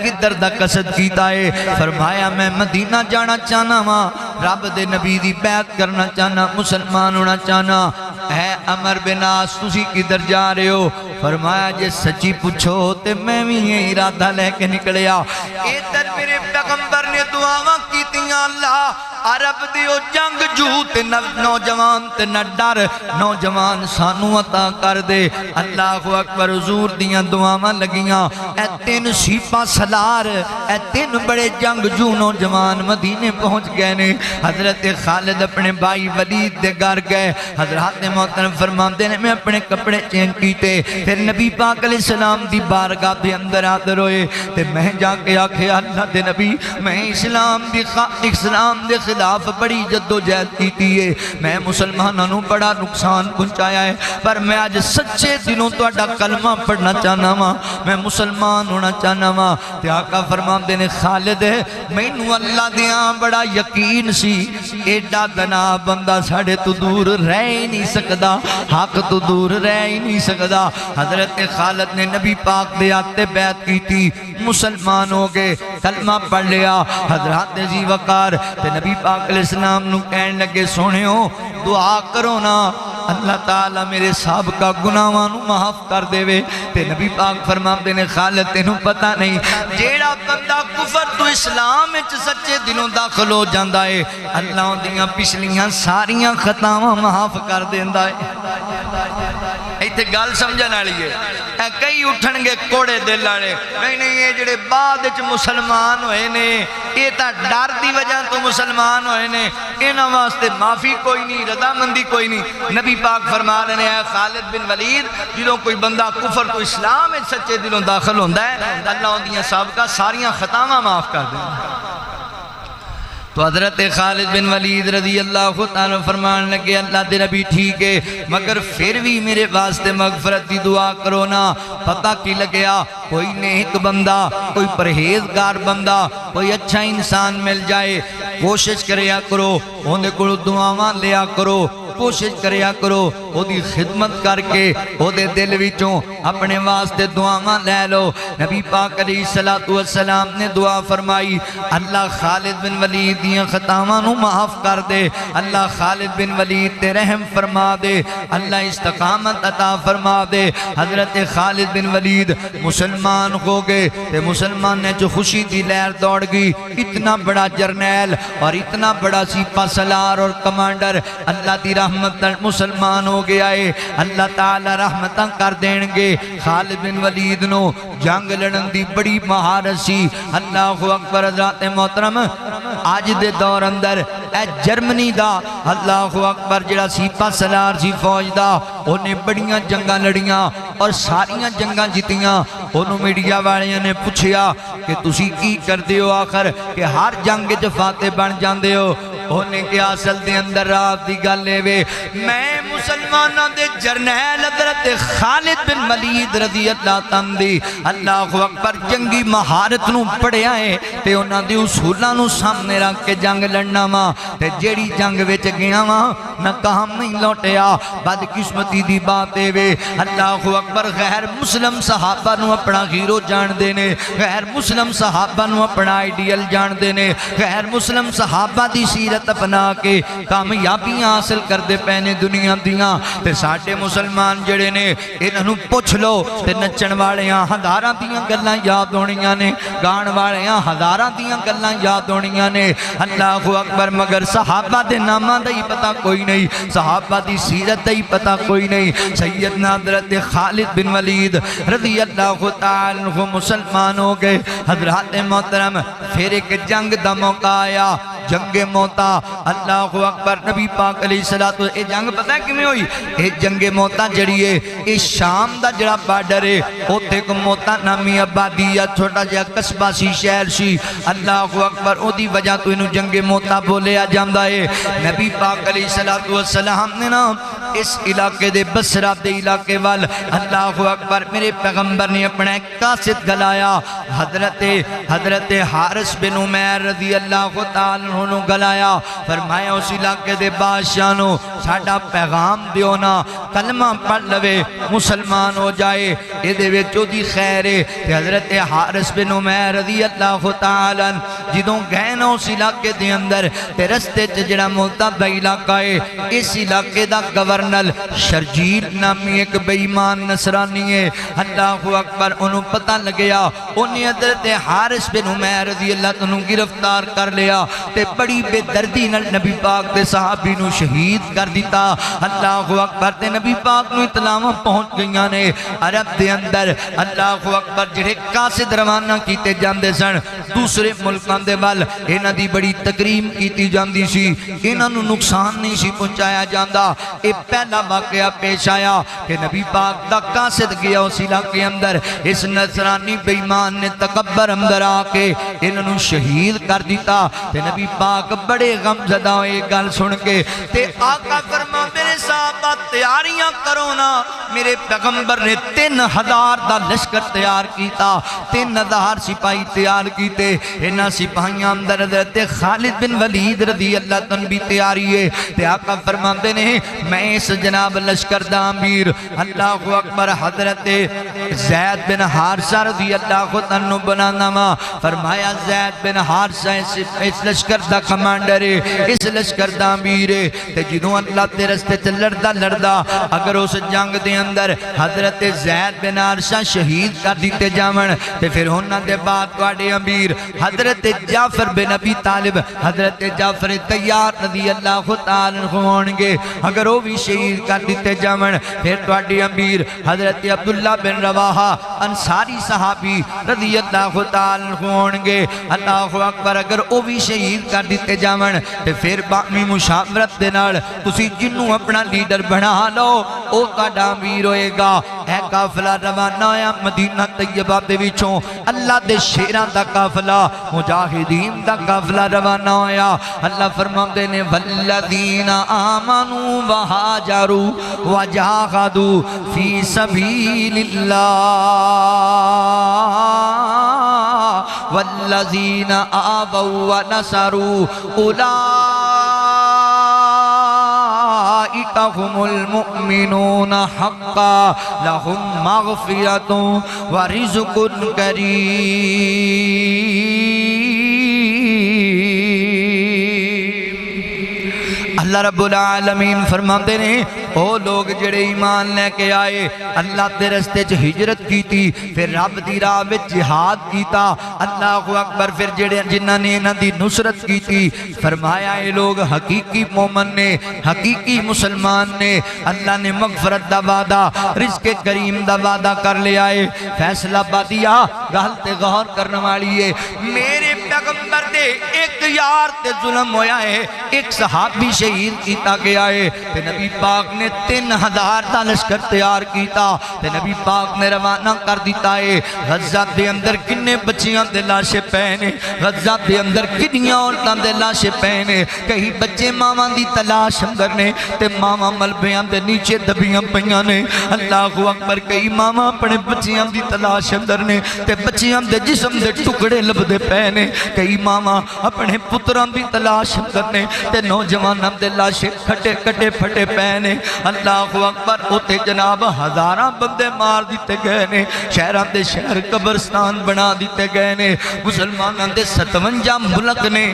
کدھر دا قصد کیتا ہے؟ فرمایا میں مدینہ جانا چاہنا وا، رب دے نبی دی بیعت کرنا چاہنا، مسلمان ہونا چاہنا۔ اے عمر بن عاص تسی کدھر جا رہے ہو؟ فرمایا جے سچی پوچھو تے میں بھی یہ ارادہ لے کے نکلیا۔ ادھر میرے پیغمبر نے دعاواں کیتیاں اللہ عرب دیو جنگ جو تے نوجوان تے نہ ڈر، نوجوان سانو عطا کر دے۔ اللہ اکبر۔ حضور دیاں دعاواں لگیاں، اے تین سیپا سلار، اے تین بڑے جنگ جو نوجوان مدینے پہنچ گئے نے۔ حضرت خالد اپنے بھائی ولید دے گھر گئے، حضرات محترم فرماندے نے میں اپنے کپڑے چینج کیتے، پھر نبی پاک علیہ السلام دی بارگاہ دے اندر حاضر ہوئے تے میں جا کے آکھے اللہ دے نبی میں اسلام دے خلاف بڑی جد و جہد کیتی ہے، میں مسلمانوں نو بڑا نقصان پہنچایا ہے، پر میں آج سچے دلوں تہاڈا کلمہ پڑھنا چاہنا وا، میں مسلمان ہونا چاہنا وا۔ تے آقا فرماندے نے خالد مینوں اللہ دیاں بڑا یقین سی ایڈا دنا بندہ ساڑے تو دور رہ ہی نہیں سکدا، حق تو دور رہ ہی نہیں سکدا۔ حضرت خالد نے نبی پاک دے آتے بیعت کی تھی، مسلمان ہو گئے، کلمہ پڑھ لیا۔ حضرات ذی وقار تے نبی پاک علیہ السلام نو کہنے لگے سونیو دعا کرو نا اللہ تعالیٰ میرے سابقہ گناہاں نو معاف کر دے وے۔ تے نبی پاک فرماندے نے خالد تینوں پتہ نہیں جیڑا بندہ کفر تو اسلام وچ سچے دلوں داخل ہو جاندا ہے اللہ دیاں پچھلیاں ساریاں خطاواں معاف کر دیندا ہے۔ ایتھے گل سمجھن والے والی ہے کئی اٹھن گے کوڑے دل والے نہیں یہ جڑے بعد وچ مسلمان ہوئے نے یہ تا ڈر دی وجہ تو مسلمان ہوئے نے انہاں واسطے معافی کوئی نہیں رضامندی کوئی نہیں نبی پاک فرما رہے ہیں خالد بن ولید جدوں کوئی بندہ کفر تو اسلام وچ سچے دلوں داخل ہوندا ہے اللہ اودیاں سابقہ ساریاں خطاواں معاف کر دیندا تو حضرت خالد بن ولید رضی اللہ تعالیٰ فرمان لگے اللہ دے نبی ٹھیک ہے مگر پھر بھی میرے واسطے مغفرت دی دعا کرو نا پتہ کی لگیا کوئی نیک بندہ کوئی پرہیزگار بندہ کوئی اچھا انسان مل جائے کوشش کریا کرو ہوندے کو دعاواں لیا کرو کوشش کریا کرو او دی خدمت کر کے او دے دل وچوں اپنے واسطے دعاواں لے لو نبی پاک علیہ السلام نے دعا فرمائی اللہ خالد بن ولید دیاں خطاواں نو معاف کر دے اللہ خالد بن ولید تے رحم فرما دے اللہ استقامت عطا فرما دے حضرت خالد بن ولید مسلمان ہو گئے تے مسلمان نے جو خوشی دی لہر دوڑ گئی اتنا بڑا جرنیل اور اتنا بڑا سپہ سالار اور کمانڈر اللہ دی رحمت مسلمان ہو گیا ہے اللہ تعالی رحمتاں کر دین گے خالد بن ولید نو جنگ لڑن دی بڑی مہارت سی اللہ اکبر حضرات محترم آج دے دور اندر اے جرمنی دا اللہ اکبر جڑا سپہ سالار سی فوج دا انہیں بڑیاں جنگاں لڑیاں اور ساریاں جنگاں جیتیاں انہوں میڈیا والیاں نے پوچھیا کہ تسی کی کر دیو آخر کہ ہر جنگ جو فاتح بن جان دیو انہیں کیا اصل دے اندر رات دی گل لے وے میں مسلمانہ دے جرنیل حضرت خالد بن ولید رضی اللہ تندی اللہ اکبر جنگی مہارت نو پڑے آئے تے انہاں دی اصولاں نو سامنے رکھ کے جنگ لڑنا ماں تے جیڑی جنگ وچ گیا ماں نہ کام نہیں لوٹیا بدقسمتی دی باتیں وے اللہ اکبر غیر مسلم صحابہ نو اپنا ہیرو جان دینے غیر مسلم صحابہ نو اپنا آئیڈیل جان دینے غیر مسلم صحابہ دی سیرت اپنا کے کامیابیاں حاصل کر دے پہنے دنیا دیاں تے ساٹھے مسلمان جڑے نے انہوں پوچھ لو تے نچن والیاں ہزاراں دیاں گلاں یاد ہونیاں نے گان والیاں ہزاراں دیاں گلاں یاد ہونیاں نے اللہ اکبر مگر صحابہ دے نامہ دا ہی پتہ کوئی نہیں صحابہ دی سیرت دا ہی پتہ کوئی نہیں سیدنا حضرت خالد بن ولید رضی اللہ تعالی عنہ مسلمان ہو گئے حضرات محترم پھر ایک جنگ دا موقع آیا جنگ موتا اللہ اکبر نبی پاک علیہ السلام اے جنگ پتہ ہے کیوں ہوئی اے جنگ موتا جڑیے اے شام دا جڑا بارڈر ہے اوتھے کو موتا نامی آبادی یا چھوٹا جہا قصبہ سی شہر سی اللہ اکبر او دی وجہ تو انہوں جنگ موتا بولے آ جاندہ ہے نبی پاک علیہ السلام نے نا اس علاقے دے بصرہ دے علاقے وال اللہ اکبر میرے پیغمبر نے اپنا ایک قاصد گلایا حضرت حارث بن عمیر رضی اللہ تعالی عنہ گلایا فرمایا اس علاقے دے بادشاہوں ساڈا پیغام دیو نا کلمہ پڑھ لوے مسلمان ہو جائے یہ دے وچوں دی خیر ہے کہ حضرت حارث بن عمیر رضی اللہ تعالی جدوں گئے نا اس علاقے دے اندر تے رستے جڑا معتدل علاقہ ہے اس علاقے دا گورنر شرجیل نامی ایک بے ایمان نصرانی ہے اللہ اکبر انہوں پتہ لگیا انہیں حضرت حارث بن عمیر رضی اللہ عنہ گرفتار کر لیا تے بڑی بے دردی نبی پاک دے صحابی نو شہید کر دیتا اللہ اکبر تے نبی پاک نو اطلاع پہنچ گئیاں نے عرب دے اندر اللہ اکبر جڑے قاصد روانہ کیتے جاندے سن دوسرے ملکاں دے وال انہاں دی بڑی تکریم کیتی جاندی سی انہاں نو نقصان نہیں سی پہنچایا جاندا اے پہلا واقعہ پیش آیا کہ نبی پاک دا قاصد گیا اس علاقے اندر اس نصرانی بے ایمان نے تکبر اندر آ کے انہاں نو شہید کر دیتا تے نبی پاک بڑے غم زدہ ہوئے گل سن کے تے آقا فرما میرے صحابہ تیاریاں کرو نا میرے پیغمبر نے 3000 دا لشکر تیار کیتا 3000 سپاہی تیار کیتے انہاں سپاہیاں اندر حضرت خالد بن ولید رضی اللہ تن بھی تیاری ہے تے آقا فرماندے نے میں اس جناب لشکر دا امیر اللہ اکبر حضرت زید بن حارثہ رضی اللہ عنہ بنانا ماں فرمایا زید بن حارثہ اس لشکر دا کمانڈر ہے اس لشکر دا امیر ہے تے جنہوں اللہ تے رستے تے لڑدا سکدا اگر اس جنگ دے اندر حضرت زید بن حارثہ شہید کر دیتے جاون تے پھر انہاں دے بعد تواڈے امیر حضرت جعفر بن ابی طالب حضرت جعفر طیار رضی اللہ تعالی عنہ ہون گے اگر وہ بھی شہید کر دیتے جاون پھر تواڈے امیر حضرت عبداللہ بن رواحہ انصاری صحابی رضی اللہ تعالی عنہ ہون گے اللہ اکبر اگر وہ بھی شہید کر دیتے جاون تے پھر بامی مشاورت دے نال تسی جنوں اپنا لیڈر بنا لو او تہاڈا امیر ہوئے گا اے قافلہ روانہ ہویا مدینہ طیبہ دے وچوں اللہ دے شیراں دا قافلہ مجاہدین دا قافلہ روانہ ہویا اللہ فرماندے نے والذین آمنوا وہاجروا وجاہدوا فی سبیل اللہ والذین آووا ونصروا اولئک هم المؤمنون حقا لهم مغفرۃ ورزق کریم۔ اللہ رب العالمین فرماتے ہیں او لوگ جڑے ایمان لے کے آئے اللہ دے رستے چ ہجرت کیتی پھر رب دی راہ وچ جہاد کیتا اللہ اکبر پھر جڑے جنہاں نے انہاں دی نصرت کیتی فرمایا اے لوگ حقیقی مومن نے حقیقی مسلمان نے اللہ نے مغفرت دا وعدہ رزق کریم دا وعدہ کر لیا ہے فیصلہ بادیا گل تے غور کرنے والی ہے میرے پیغمبر دے ایک یار تے ظلم ہویا ہے ایک صحابی شہید کیتا گیا ہے تے نبی پاک نے 3000 دا لشکر تیار کیتا تے نبی پاک نے روانہ کر دیتا ہے غزہ دے اندر کنے بچیاں دے لاشے پہنے غزہ دے اندر کنیاں عورتاں دے لاشے پہنے کہیں بچے ماما دی تلاش اندر نے تے ماما ملبیاں دے نیچے دبیاں پیاں نے اللہ اکبر کئی ماما اپنے بچیاں دی تلاش اندر نے تے بچیاں دے جسم دے ٹکڑے لبدے پہنے کئی ماما اپنے پتران دی تلاش اندر نے تے نوجواناں دے لاشے کھٹے کٹے پھٹے پہنے اللہ اکبر ہوتے جناب ہزاراں بندے مار دیتے گئے نے شہران دے شہر قبرستان بنا دیتے گئے نے مسلمانان دے 57 ملک نے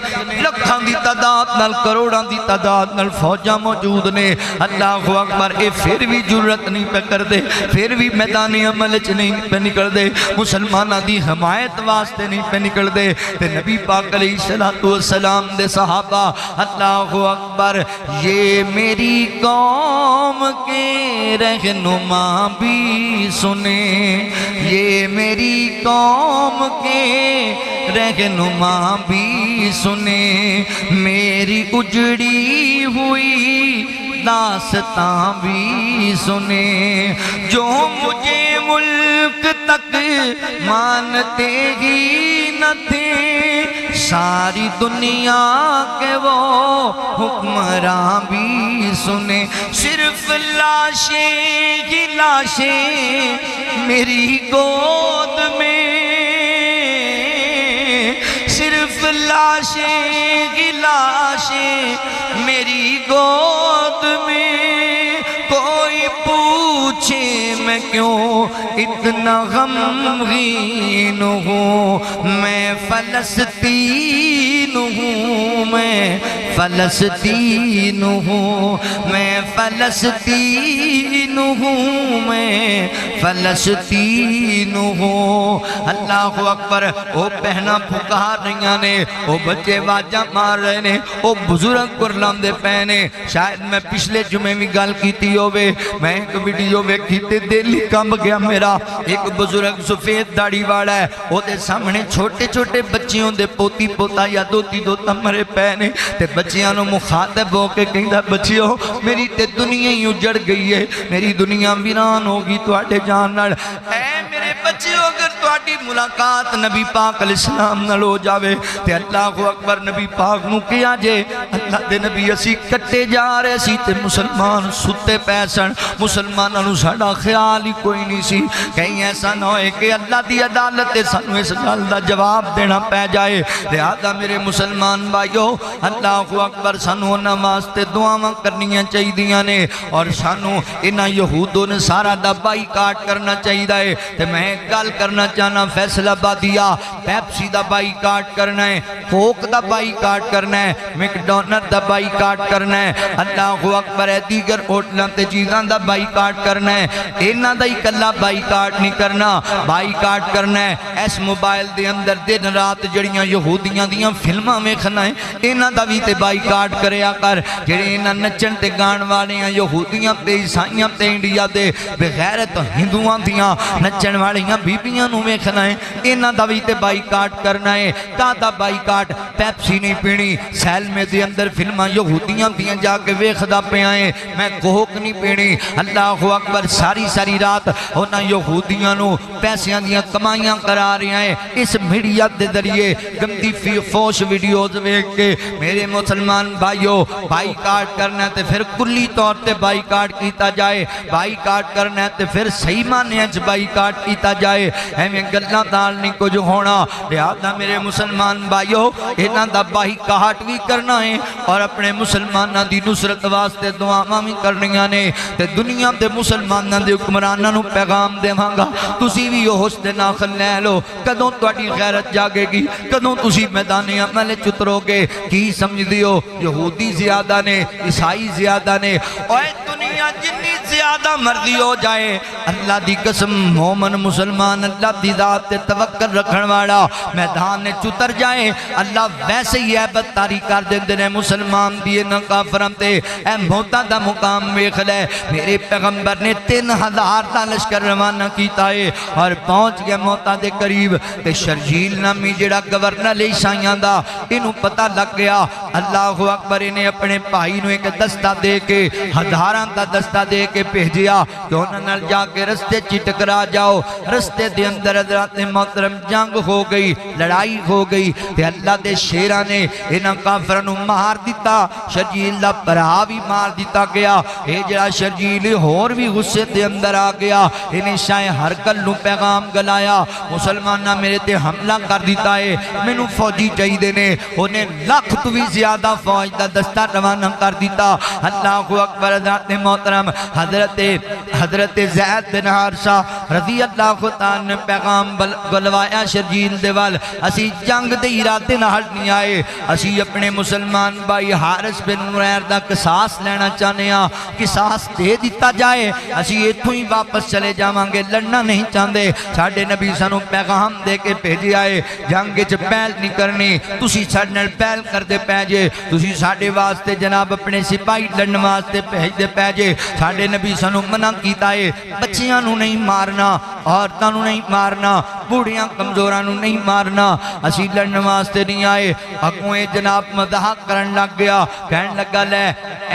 لکھاں دی تعداد نال کروڑاں دی تعداد نال فوجاں موجود نے اللہ اکبر اے پھر بھی جرت نہیں پہ کر دے پھر بھی میدانی عمل چ نہیں پہ نکل دے مسلمانہ دی حمایت واسطے نہیں پہ نکل دے تے نبی پاک علیہ السلام دے صحابہ اللہ اکبر یہ میری قوم کے رہنما بھی سنیں یہ میری قوم کے رہنما بھی سنیں میری اجڑی ہوئی داستان بھی سنیں جو مجھے ملک تک مانتے ہی نہ تھے ساری دنیا کے وہ حکمراں بھی سنیں صرف لاشیں ہی لاشیں میری گود میں صرف لاشیں ہی لاشیں میری گود میں کوئی پوچھے میں کیوں اتنا غمگین ہوں میں فلسطین ہوں میں فلسطین ہوں میں فلسطین ہوں میں فلسطین ہوں اللہ اکبر او بہنا پکار رہیاں نے او بچے واجہ مار رہے نے او بزرگ کرلام دے پہنے شاید میں پچھلے جمعے بھی گال کیتی ہوئے میں ایک ویڈیو ویکھی تے دلی کم گیا میرا ایک بزرگ سفید داڑھی والا ہے او دے سامنے چھوٹے چھوٹے بچیوں دے پوتی پوتا یا دوتی دوتا مرے پہنے تے بچیاں نو مخاطب ہو کے کہیں دا بچیوں میری تے دنیا ہی اجڑ گئی ہے میری دنیا ویران ہوگی تو آٹے جانڑ اے میرے بچیوں اگر تو آٹی ملاقات نبی پاک علیہ السلام نہ لو جاوے تے اللہ اکبر نبی پاک نو کیا جے اللہ دے نبی اسی کٹے جا رہے سی تے مسلمان ستے پیسن مسلمانوں نو ساڑا خیال ہی کوئی نہیں سی کہیں ایسا نہ ہوئے کہ اللہ دی عدالت سانو اس گل دا جواب دینا پہ جائے لہذا میرے مسلمان بھائیو اللہ اکبر سانو انہاں واسطے دعاواں کرنیاں چاہی دیاں نے اور سانو انہاں یہود و نصارہ دا بائی کاٹ کرنا چاہی دائے تے میں گل کرنا چاہی جانا فیصل آبادیہ، پیپسی دا بائیکاٹ کرنا ہے، کوک دا بائیکاٹ کرنا ہے، میکڈونلڈ دا بائیکاٹ کرنا ہے، اللہ اکبر ہے، دیگر ہوٹلاں تے چیزاں دا بائیکاٹ کرنا ہے، انہاں دا ہی کلا بائیکاٹ نہیں کرنا، بائیکاٹ کرنا ہے اس موبائل دے اندر دن رات جڑیاں یہودیاں دیاں فلماں ویکھنا ہے انہاں دا بھی تے بائیکاٹ کریا کر، جڑے انہاں نچن تے گان والیاں یہودیاں تے عیسائیاں تے انڈیا دے بغیرت ہندوؤں دیاں نچن والیاں بیبیاں نو ویکھنا ہے انہاں دا بھی تے بائیکاٹ کرنا ہے۔ کادا بائیکاٹ؟ پیپسی نہیں پینی، سیل میں دے اندر فلماں یہودیاں دیاں جا کے ویکھدا پیا ہے، میں کوک نہیں پینی، اللہ اکبر، ساری ساری رات انہاں یہودیاں نو پیسیاں دیاں کمائیاں کرا رہی ہیں اس میڈیا دے ذریعے گندی فوش ویڈیوز ویکھ کے۔ میرے مسلمان بھائیو، بائیکاٹ کرنا ہے تے پھر کلی طور تے بائیکاٹ کیتا جائے، بائیکاٹ کرنا ہے تے پھر صحیح معنی وچ بائیکاٹ کیتا جائے، ایویں گلاں نال نہیں کچھ ہونا۔ لہذا میرے مسلمان بھائیو انہاں دا بائیکاٹ بھی کرنا ہے اور اپنے مسلماناں دی نصرت واسطے دعاواں بھی کرنیاں نے تے دنیا دے مسلماناں دے حکمراناں نو پیغام دیواں گا، تسی بھی ہوش دے ناخن لے لو، کدوں تہاڈی غیرت جاگے گی، کدوں تسی میدان عمل وچ اترو گے؟ کی سمجھدے ہو یہودی زیادہ نے، عیسائی زیادہ نے، اوے دنیا جنی زیادہ مرضی ہو جائے، اللہ دی قسم مومن مسلمان اللہ دی ذات تے توکل رکھن والا میدان چتر جائے، اللہ ویسے ہی عیبت تاری کر دیندے نے مسلمان دی انہاں کافراں تے۔ اے موتاں دا مقام ویکھ لے، میرے پیغمبر نے 3000 دا لشکر روانہ کیتا ہے اور پہنچ گیا موتاں دے قریب تے شرجیل نامی جڑا گورنر عیسائیاں دا انہوں پتہ لگ گیا، اللہ اکبر، انہیں اپنے بھائی نو ایک دستہ دے کے، ہزاراں دا دستہ دے کے بھیجیا کہ انہوں نے جا کے رستے ٹکرا جاؤ۔ رستے دے اندر حضرات محترم جنگ ہو گئی، لڑائی ہو گئی تے اللہ دے شیراں نے انہاں کافراں نو مار دیتا، شرجیل دا بھرا بھی مار دیتا گیا۔ اے جڑا شرجیل ہور بھی غصے دے اندر آ گیا، انہیں شاہ ہرکل نو پیغام گلایا، مسلمانہ میرے تے حملہ کر دیتا ہے، میں نو فوجی چاہی دینے، انہیں لاکھ تو بھی زیادہ فوج دا دستہ روانہ کر دیتا۔ اللہ اکبر، حضرات محترم حضرت زید بن حارثہ رضی اللہ تعالیٰ نے پیغام گلوایا شرجیل دے وال، اسی جنگ دے ارادے نال نہیں آئے، اسی اپنے مسلمان بھائی حارث بن مریر دا قصاص لینا چاہنے ہاں، قصاص دے دیتا جائے، اسی ایتھوں ہی واپس چلے جاواں گے، لڑنا نہیں چاہندے۔ ساڈے نبی سانو پیغام دے کے بھیجے آئے، جنگ وچ پہل نہیں کرنی، تسی ساڈے نال پہل کردے پے جے، تسی ساڈے واسطے جناب اپنے سپاہی لڑن واسطے بھیجدے پے جے۔ ساڈے نبی سانو منع کیتا ہے، بچیاں نو نہیں مارنا، عورتاں نو نہیں مارنا، بوڑھیاں کمزوراں نو نہیں مارنا، اسی لڑن واسطے نہیں آئے۔ اگوں جناب مذاق کرن لگ گیا، کہن لگا لے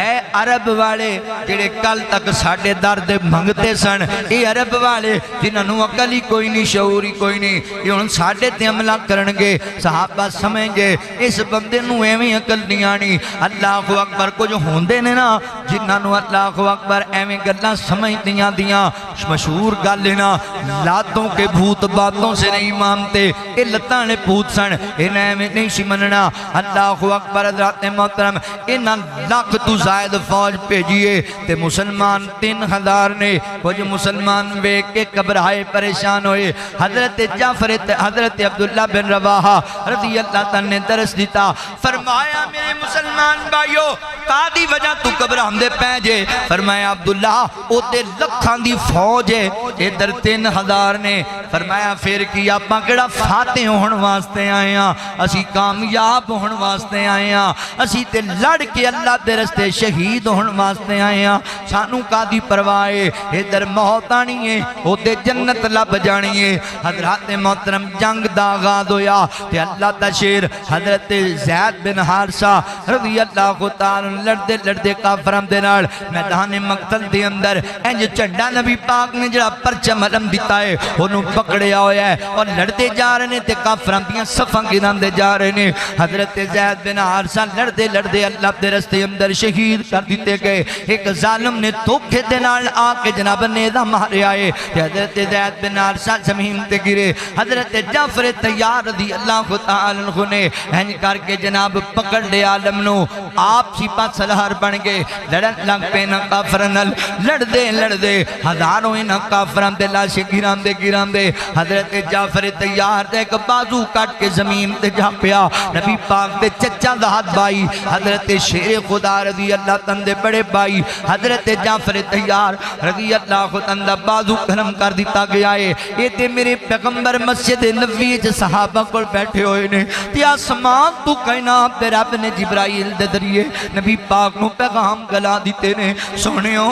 اے عرب والے جڑے کل تک ساڈے درد منگتے سن، اے عرب والے جنہاں نو عقل ہی کوئی نہیں، شعور ہی کوئی نہیں، یہ ہن ساڈے تے حملہ کرن گے۔ صحابہ سمجھ گئے اس بندے نو ایویں عقل نہیں آنی۔ اللہ اکبر، کچھ ہوندے نے نا جنہاں نو اللہ اکبر ایویں گلاں سمجھ نہیں آندیاں۔ مشہور گل ہے نا، لاتوں کے بھوت باتوں سے نہیں مانتے، اے لتاں نے بھوت سن، انہیں ایویں نہیں سی مننا۔ اللہ اکبر، حضرات محترم، انہاں لاکھ تو زائد فوج بھیجیے تے مسلمان 3000 نے، کچھ مسلمان ویکھ کے گھبرائے پریشان ہوئے۔ حضرت جعفر حضرت عبداللہ بن رواحہ رضی اللہ تعالیٰ نے درس دیتا، فرمایا میرے مسلمان بھائیو قادی وجہ تو گھبراندے پے جے؟ فرمایا عبداللہ او تے لکھاں دی فوج ہے، ادھر 3000 نے۔ فرمایا پھر کی آپاں کیڑا فاتح ہون واسطے آئے ہاں، اسی کامیاب ہون واسطے آئے ہاں، اسی تے لڑ کے اللہ دے رستے شہید ہون واسطے آئے ہاں، سانو قادی پروائے، ادھر موت آنی ہے، او تے جنت لب جانی ہے۔ حضرات محترم، جنگ دا آغاز ہویا تے اللہ دا شیر حضرت زید بن حارثہ رضی اللہ تعالیٰ لڑدے لڑدے کافراں دے نال میدان مقتل دے اندر انج جھنڈا نبی پاک نے جڑا پرچم علم دیتا ہے انہوں پکڑیا ہویا ہے اور لڑدے جا رہے ہیں تے کافراں دیاں صفاں گراندے جا رہے ہیں۔ حضرت زید بن حارثہ لڑدے لڑدے اللہ دے رستے اندر شہید کر دیتے گئے۔ ایک ظالم نے دھوکے دے نال آ کے جناب نیزہ مارے آئے، حضرت زید بن حارثہ زمین تے گرے۔ حضرت جعفر طیار رضی اللہ تعالیٰ عنہ نے انج کر کے جناب پکڑ لے عالم نو، آپ سپاہ سالار بن گئے لڑن لگ پہ نہ کافران لڑ دے ہزاروں نہ کافران دے لاشے گرام دے حضرت جعفر تیار دے ایک بازو کٹ کے زمین تے جا پیا نبی پاک دے چچا دہت بائی حضرت شیر خدا رضی اللہ تندے بڑے بائی حضرت جعفر تیار رضی اللہ تندہ بازو کرم کر دیتا گیا ہے یہ تے میرے پیغمبر مسجد نبوی صحابہ کو بیٹھے ہوئے نے تے آسمان تو کائنات دے رب نے جبرائیل دے ذریعے نبی پاک نو پیغام گلا دیتے نے سنیو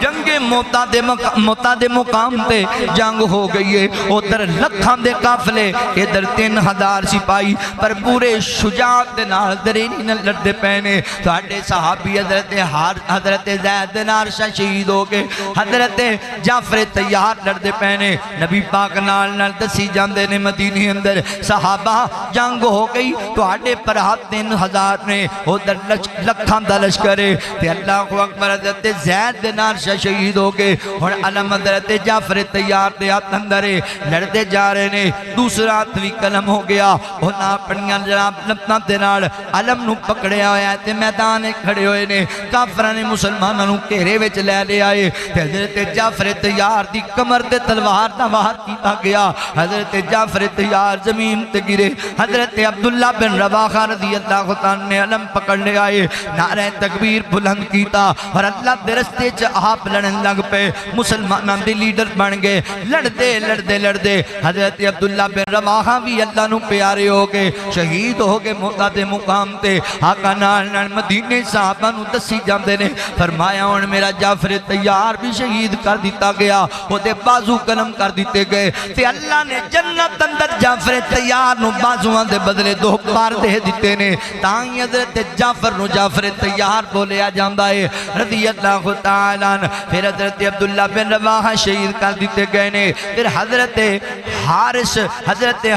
جنگ موتا دے مقام تے جنگ ہو گئی ہے ادھر لکھاں دے قافلے ادھر 3000 سپاہی پر پورے شجاعت دے نال درینی نہ لڑتے پینے تھوڑے صحابی حضرت زید نارشا شہید ہو گئے حضرت جعفر تیار لڑتے پینے نبی پاک نال دسی جاندے نے مدینی اندر صحابہ جنگ ہو گئی تھوڑے پر 3000 نے ادھر لکھاں دا لشکرے تے اللہ اکبر حضرت زید نارشا شہید ہو گئے اور علم حضرت جعفر تیار دے ہاتھ اندرے لڑتے جا رہے نے دوسرا ہاتھ بھی قلم ہو گیا ہونا اپنیاں جناب لپنا دینار علم نو پکڑے آیا تے میدان کھڑے ہوئے نے کافران مسلمانوں نو کہرے وچ لے آئے تے حضرت جعفر تیار دی کمر تے تلوار دا وار کیتا گیا حضرت جعفر تیار زمین تے گرے حضرت عبداللہ بن رواحہ رضی اللہ تعالیٰ نے علم پکڑ لے آئے نعرہ تکبیر بلند کیتا اور اللہ دے رستے آپ لڑن لگ پہ مسلمانوں دے لیڈر بن گئے لڑتے حضرت عبداللہ بن رواحہ بھی اللہ نو پیارے ہو گئے شہید ہو گئے موتا دے مقام تے آقا نال مدینے صحابہ نو دسی جاندے نے فرمایا ہن میرا جعفر تیار بھی شہید کر دیتا گیا وہ دے بازو قلم کر دیتے گئے تے اللہ نے جنت اندر جعفر تیار نو بازوان دے بدلے 2 بار دے دیتے نے تاں حضرت جعفر نو جعفر تیار بولیا جاندہ ہے رضی اللہ تعالیٰ پھر حضرت عبداللہ بن رواحہ شہید کر دیتے گئے نے پھر حضرت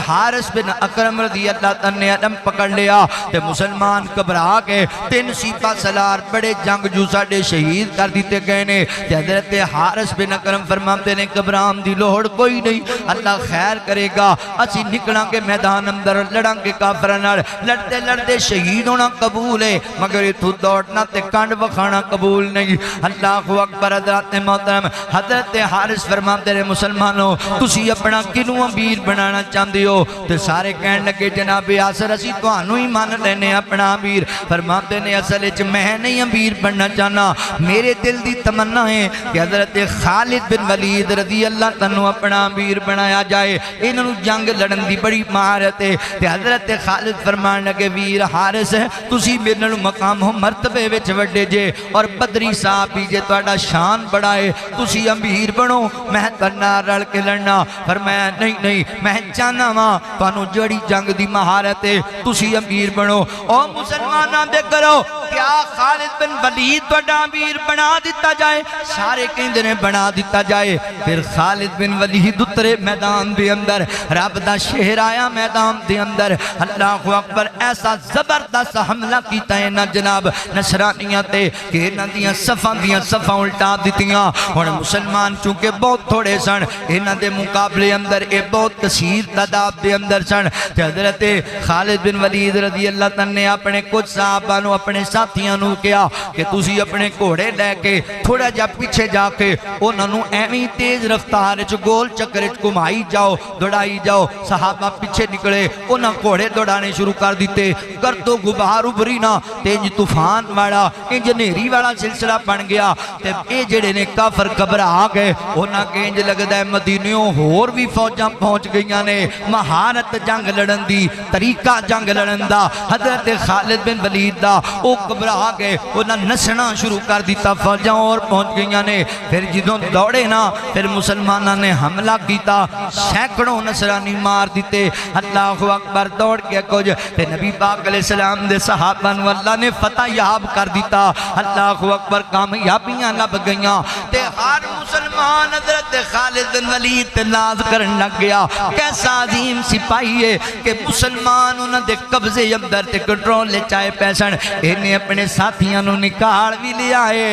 حارث بن اکرم رضی اللہ تعالیٰ نے علم پکڑ لیا تے مسلمان گھبرا کے 3 سپاہ سالار بڑے جنگ جو ساڑے شہید کر دیتے گئے نے تے حضرت حارث بن اکرم فرماتے نے گھبران دی لوڑ کوئی نہیں اللہ خیر کرے گا اسی نکلاں کے میدان اندر لڑاں کے کافران لڑتے شہید ہونا قبول ہے مگر اتھو دوڑنا تے کانڈ بخانا قبول نہیں اللہ اکبر حضرت محترم حضرت حارث فرماتے رہے مسلمانوں تسی اپنا کنوں امیر بنانا چاندے ہو تو سارے کہنے لگے جناب یاسر اسی تو آنو ہی مان لینے اپنا امیر فرماتے نے اصل اچھ میں نہیں امیر بننا چاہنا میرے دل دی تمنا ہے کہ حضرت خالد بن ولید رضی اللہ تنو اپنا امیر بنایا جائے انہوں جنگ لڑن دی بڑی مہارت ہے کہ حضرت خالد فرمان لگے ویر حارث ہے تسی میرے مقام ہو مرتبے وچ وڈے جے اور بدری صاحب بھی جے توڑا شان بڑھائے تسی امیر بنو میں کرنا رل کے لڑنا فرمایا نہیں میں چاہنا ماں توانو جڑی جنگ دی مہارت ہے تسی امیر بنو او مسلمانہ دے کرو کیا خالد بن ولید توڑا امیر بنا دیتا جائے سارے کہندے نے بنا دیتا جائے پھر خالد بن ولید اترے میدان دے اندر رب دا شہر آیا میدان دے اندر اللہ اکبر ایسا زبردست حملہ کیتا ہے نا جناب نصرانیاں تے کہ انہاں دیاں صفاں الٹا دیتیاں اور مسلمان چونکہ بہت تھوڑے سن انہاں دے مقابلے اندر اے بہت کثیر تعداد دے اندر سن حضرت خالد بن ولید رضی اللہ تعالیٰ نے اپنے کچھ صحابہ نو اپنے ساتھیاں نو کیا کہ تسی اپنے گھوڑے لے کے تھوڑا جا پیچھے جا کے انہاں نو ایویں تیز رفتار وچ گول چکر وچ گھمائی جاؤ دوڑائی جاؤ صحابہ پیچھے نکلے انہاں گھوڑے دوڑانے شروع کر دیتے گرد و غبار ابھری نہ تیز طوفان والا انج نیری والا سلسلہ بن گیا تے اے جڑے نے کافر گھبرا گئے انہاں کے انج لگدا ہے مدینیوں ہور بھی فوجاں پہنچ گئیاں نے مہارت جنگ لڑن دی طریقہ جنگ لڑن دا حضرت خالد بن ولید دا او گھبرا گئے انہاں نسنا شروع کر دیتا فوجاں اور پہنچ گئیاں نے پھر جدوں دوڑے نا پھر مسلمانوں نے حملہ کیتا سینکڑوں نصرانی مار دیتے اللہ اکبر دوڑ کے کچھ تے نبی پاک علیہ السلام دے صحابہ نو اللہ نے فتح یاب کر دیتا اللہ اکبر کامیابیاں لب گئیاں تے ہر مسلمان حضرت خالد بن ولید ناز کرن لگ گیا کیسا عظیم سپاہی ہے کہ مسلمان انہاں دے قبضے اندر تے کنٹرول لے چائے پیسن انہیں اپنے ساتھیاں نو نکال بھی لے آئے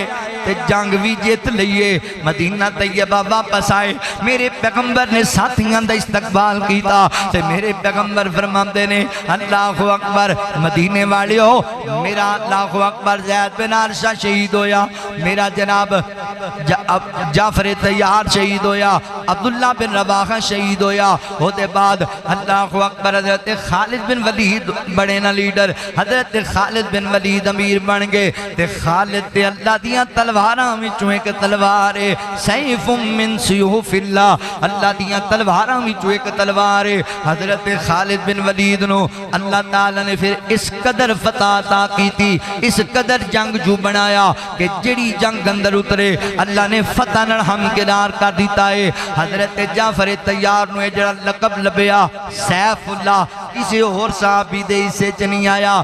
تے جنگ بھی جیت لئیے مدینہ طیبہ واپس آئے میرے پیغمبر نے ساتھیاں دا استقبال کیتا تے میرے پیغمبر فرماندے نے اللہ اکبر مدینے والے ہو میرا اللہ اکبر زید بن عارشہ شہید ہویا میرا جناب جعفر طیار شہید ہویا عبداللہ بن رواحہ شہید ہویا ہوتے بعد اللہ اکبر حضرت خالد بن ولید بڑے نا لیڈر حضرت خالد بن ولید امیر بن گئے تے خالد تے اللہ دیاں تلواراں وچوں ایک تلوار ہے سیف من سیوف اللہ اللہ دیاں تلواراں وچوں ایک تلوار ہے حضرت خالد بن ولید نو اللہ تعالیٰ نے پھر اس قدر فتح عطا کی تھی اس قدر جنگ جو بنایا کہ جڑی جنگ اندر اترے اللہ نے فتح نال ہمکنار کر دیتا ہے حضرت جعفر طیار نو جڑا لقب لبیا سیف اللہ کسی اور صحابی دے اسے چنی آیا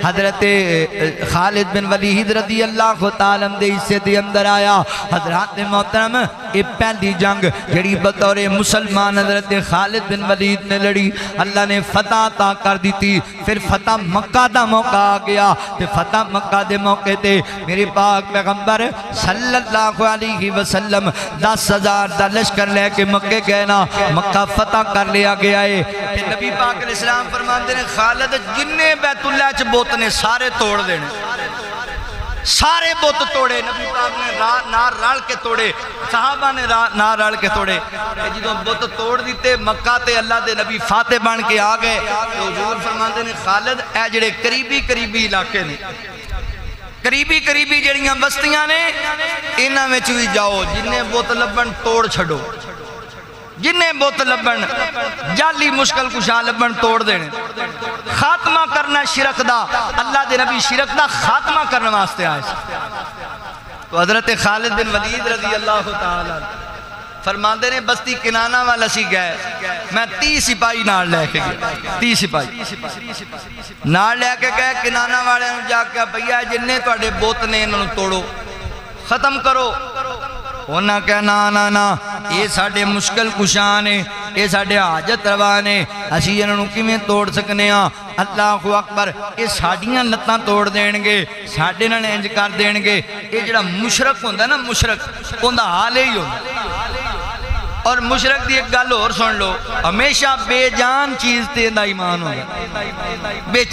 حضرت خالد بن ولید رضی اللہ تعالیٰ دے اسے دے اندر آیا حضرات محترم یہ پہلی جنگ جڑی بطور مسلمان حضرت خالد بن ولید نے لڑی اللہ نے فتح عطا کر دی تھی پھر فتح مکہ دا موقع آ گیا تے فتح مکہ دے موقع تے میرے پاک پیغمبر صلی اللہ علیہ وسلم 10,000 دا لشکر لے کے مکہ گئے نا مکہ فتح کر لیا گیا ہے کہ نبی پاک علیہ السلام فرماندے نے خالد جننے بیت اللہ چ بوت نے سارے توڑ دینے سارے بت توڑے نبی پاک نے نار رال کے توڑے صحابہ نے نار رال کے توڑے جدوں بت توڑ دیتے مکہ تے اللہ دے نبی فاتح بن کے آ گئے تو حضور فرماندے نے خالد اے جڑے قریبی علاقے نے قریبی جڑیاں بستیاں نے انہاں وچ وی جاؤ جنہیں بت لبن توڑ چھڈو جنہیں بت لبن جالی مشکل کشاں لبن توڑ دینے خاتمہ کرنا شرک دا اللہ دے نبی شرک دا خاتمہ کرنا واسطے آئے تو حضرت خالد بن ولید رضی اللہ تعالیٰ فرماندے نے بستی کنانہ والا سی گئے میں 30 سپاہی نار لے کے گئے 30 سپاہی نار لے کے گئے کنانہ والے جا کے بھئیہ جنہیں تو اڈے بوت نے انہوں توڑو ختم کرو انہاں کہنا نا یہ ساڑھے مشکل کشاں نے یہ ساڑھے حاجت روا نے اسی انہوں کی میں توڑ سکنے ہاں اللہ اکبر یہ ساڑھیاں لتاں توڑ دینگے ساڑھے نہ انج کر دینگے یہ جڑا مشرک ہوندہ نا مشرک ہوندہ حالے ہی ہوندہ اور مشرک دی ایک گل اور سن لو ہمیشہ بے جان چیز تے دا ایمان ہوگا بے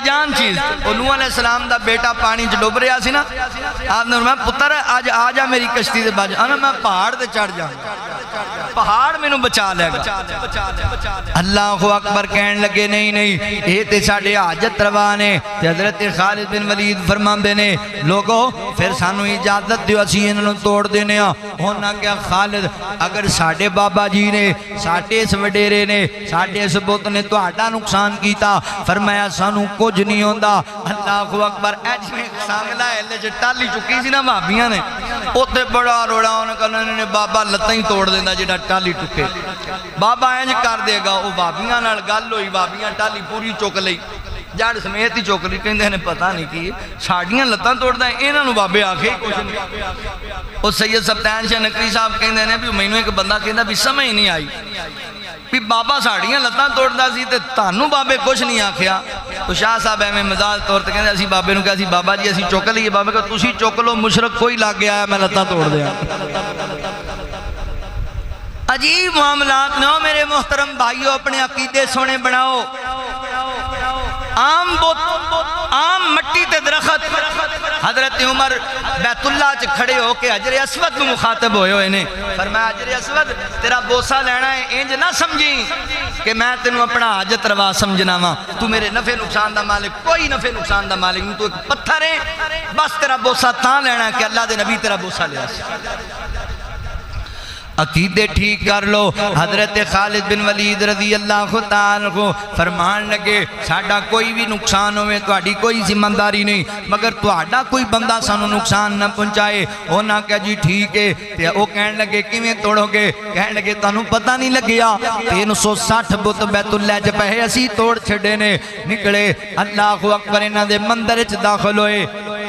جان چیز اور نوح علیہ السلام دا بیٹا پانی چ ڈوب رہا سی نا آپ نے فرمایا پتر آج آجا میری کشتی دے باج انا میں پہاڑ تے چڑھ جاؤں پہاڑ میں نو بچا لے گا اللہ اکبر کہن لگے نہیں یہ تے ساڑھے حاجت روانے تے حضرت خالد بن ولید فرماندے نے لوگو پھر سانو اجازت دیو اسی انہوں توڑ دینے ہونا کیا خالد اگر ساڑھے بابا جی نے ساڑھے اس وڈیرے نے ساڑھے اس بوت نے تو آٹا نقصان کیتا فرمایا سانو کچھ نہیں ہوندہ اللہ اکبر ایج میں سانگلہ ہے لے جو ٹالی چکی سی نا بابیاں نے اوتے بڑا روڑا ہونے کا انہوں نے بابا لتائیں توڑ دینا جڑا ٹالی ٹکے بابا اینج کر دے گا وہ بابیاں نال گل ہوئی بابیاں ٹالی پوری چک لئی جاڑ سمیت ہی چک لی کہندے نے پتہ نہیں کی ساڑیاں لتاں توڑ دیں انہاں نو بابے آکھے کچھ نہیں اور سید سبتین شاہ نقوی صاحب کہندے نے بھی مینوں ایک بندہ کہندا بھی سمجھ نہیں آئی بھی بابا ساڑیاں لتاں توڑدا سی تے تانوں بابے کچھ نہیں آکھیا تو شاہ صاحب ایویں مزاج طور تے کہندے اسی بابے نو کہا سی بابا جی اسی چک لئیے بابے کہا تسی چک لو مشرک کوئی لگ گیا ہے میں لتاں توڑ دیا عجیب معاملات نہ میرے محترم بھائیو اپنے عقیدے سونے بناؤ عام مٹی تے درخت حضرت عمر بیت اللہ چ کھڑے ہو کے حجر اسود میں مخاطب ہوئے نے فرمایا حجر اسود تیرا بوسہ لینا ہے انج نہ سمجھی کہ میں تینوں اپنا حاجت روا سمجھنا وا تو میرے نفع نقصان دا مالک کوئی نفع نقصان دا مالک تو ایک پتھر ہے بس تیرا بوسہ تاں لینا ہے کہ اللہ دے نبی تیرا بوسہ لیا عقیدے ٹھیک کر لو حضرت خالد بن ولید رضی اللہ تعالیٰ کو فرمان لگے ساڑھا کوئی بھی نقصان ہوئے توڑی کوئی ذمہ داری نہیں مگر توڑا کوئی بندہ سانو نقصان نہ پہنچائے وہ نہ کہا جی ٹھیک ہے وہ کہنے لگے کیویں توڑو گے کہنے لگے تانوں پتہ نہیں لگیا 360 بت بیت اللہ چ پہے اسی توڑ چھڑے نے نکلے اللہ اکبر انہاں دے مندر چ داخل ہوئے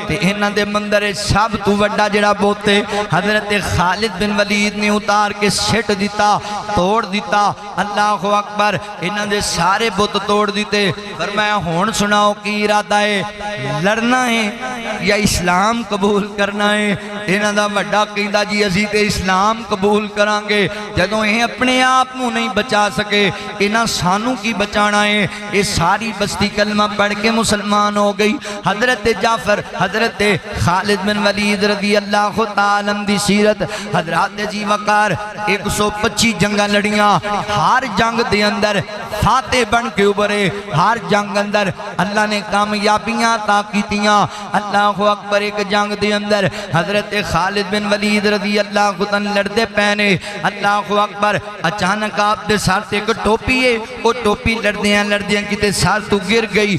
تے انہاں دے مندر سب تو وڈا جڑا بوتے حضرت خالد بن ولید نے اتار کے سٹ دیتا توڑ دیتا اللہ اکبر انہاں دے سارے بت توڑ دیتے فرمایا ہون سناؤ کی ارادہ ہے لڑنا ہے یا اسلام قبول کرنا ہے انہاں دا وڈا کہندا جی اسی تے اسلام قبول کران گے جدوں یہ اپنے آپ نو نہیں بچا سکے انہاں سانو کی بچانا ہے یہ ساری بستی کلمہ پڑھ کے مسلمان ہو گئی حضرت جعفر حضرت خالد بن ولید رضی اللہ تعالیٰ دی سیرت حضرات جی وقار 125 جنگاں لڑیاں ہر جنگ دے اندر فاتح بن کے ابھرے ہر جنگ اندر اللہ نے کامیابیاں عطا کیتیاں اللہ اکبر ایک جنگ دے اندر حضرت خالد بن ولید رضی اللہ تعالیٰ لڑتے پہنے اللہ اکبر اچانک آپ دے سار تے ایک ٹوپی ہے وہ ٹوپی لڑدیاں کتے سار تو گر گئی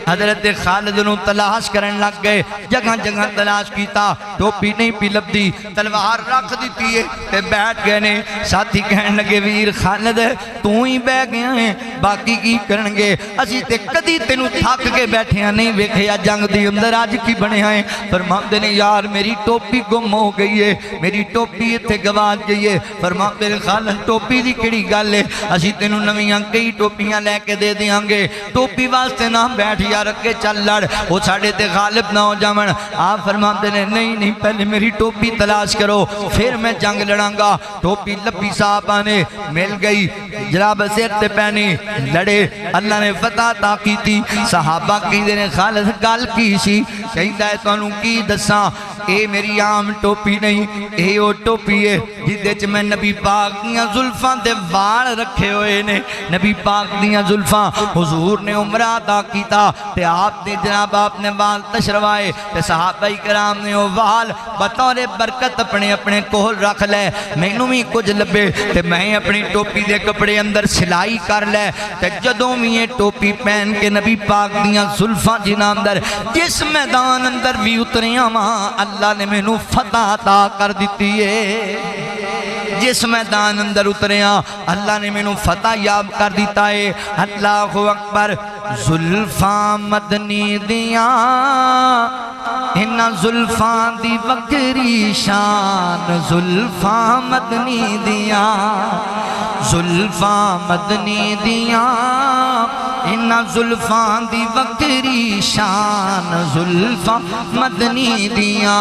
حضرت خالد نو تلاش کرن لگ گئے جگہ جگہ تلاش کیتا ٹوپی نہیں پی لب دی تلوار رکھ دیتی ہے تے بیٹھ گئے نے ساتھی کہن لگے ویر خالد تو ہی بہ گیا ہیں باقی کی کرنگے اسی تے کدی تینوں تھاک کے بیٹھے ہیں نہیں ویکھیا جنگ دی اندر آج کی بنے ہیں فرماتے نے یار میری ٹوپی گم ہو گئی ہے میری ٹوپی اتھے گواز گئی ہے فرماتے نے خالد ٹوپی دی کڑی گل ہے اسی تینوں نویاں کئی ٹوپیاں لے کے دے دیاں گے ٹوپی واسطے نہ بیٹھ یا رکھ کے چل لڑ وہ ساڑھے تے غالب نہ ہو جامن آپ فرماتے نے نہیں پہلے میری ٹوپی تلاش کرو پھر میں جنگ لڑاں گا ٹوپی لپی صاحبہ نے مل گئی جراب سیر تے پہنی لڑے اللہ نے فتح عطا کی تھی صحابہ کی دینے خالد گال کی سی کہتا ہے تو انہوں کی دساں اے میری عام ٹوپی نہیں اے وہ ٹوپی ہے جدے چ میں نبی پاک دیاں زلفاں دے وال رکھے ہوئے نے نبی پاک دیاں زلفاں حضور نے عمرہ عطا کیتا تے آپ نے جناب آپ نے وال تشروائے تے صحابہ کرام نے وہ وال بطور برکت اپنے کول رکھ لے میں نو بھی کچھ لبے تے میں اپنی ٹوپی دے کپڑے اندر سلائی کر لے تے جدوں بھی یہ ٹوپی پہن کے نبی پاک دیاں زلفاں جنہاں اندر جس میدان اندر بھی اتریاں ماں اللہ نے میں نو فتح عطا کر دیتی ہے جس میدان اندر اتریاں اللہ نے میں نو فتح یاب کر دیتا ہے اللہ اکبر زلفاں مدنی دیاں انہاں زلفاں دی وکری شان زلفاں مدنی دیاں زلفاں مدنی دیاں انہاں زلفاں دی وکری شان زلفاں مدنی دیاں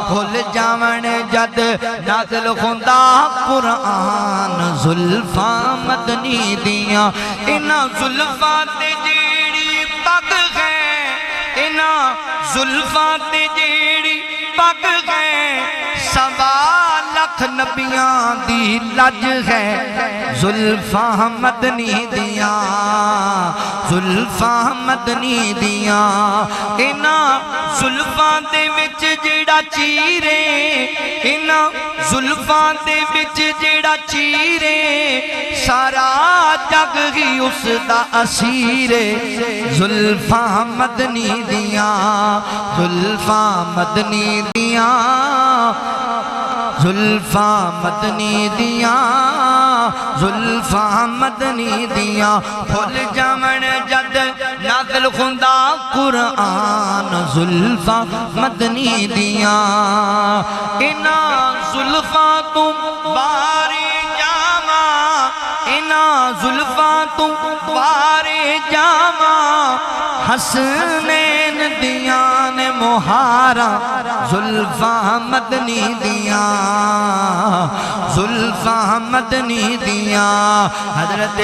کھل جاون جد نازل خوندا قرآن زلفاں مدنی دیاں انہاں زلفاں تے جیڑی پگ ہے انہاں زلفاں تے جیڑی پگ ہے سوا لکھ نبیاں دی لج ہے زلفاں مدنی دیاں زلفاں مدنی دیاں انہاں زلفاں دے وچ جیڑا چیرے انہاں زلفاں دے وچ جیڑا چیرے سارا جگ ہی اس دا اسیرے زلفاں مدنی دیاں زلفاں مدنی دیاں زلفاں مدنی دیاں زلفاں مدنی دیاں کھل جاون جد نازل خوندا قرآن زلفاں مدنی دیاں انہاں زلفاں تو بارے جاواں انہاں زلفاں تو بارے جاواں حسنین دیاں نے مہارا زلفاں مدنی دیاں زلفاں مدنی دیاں حضرت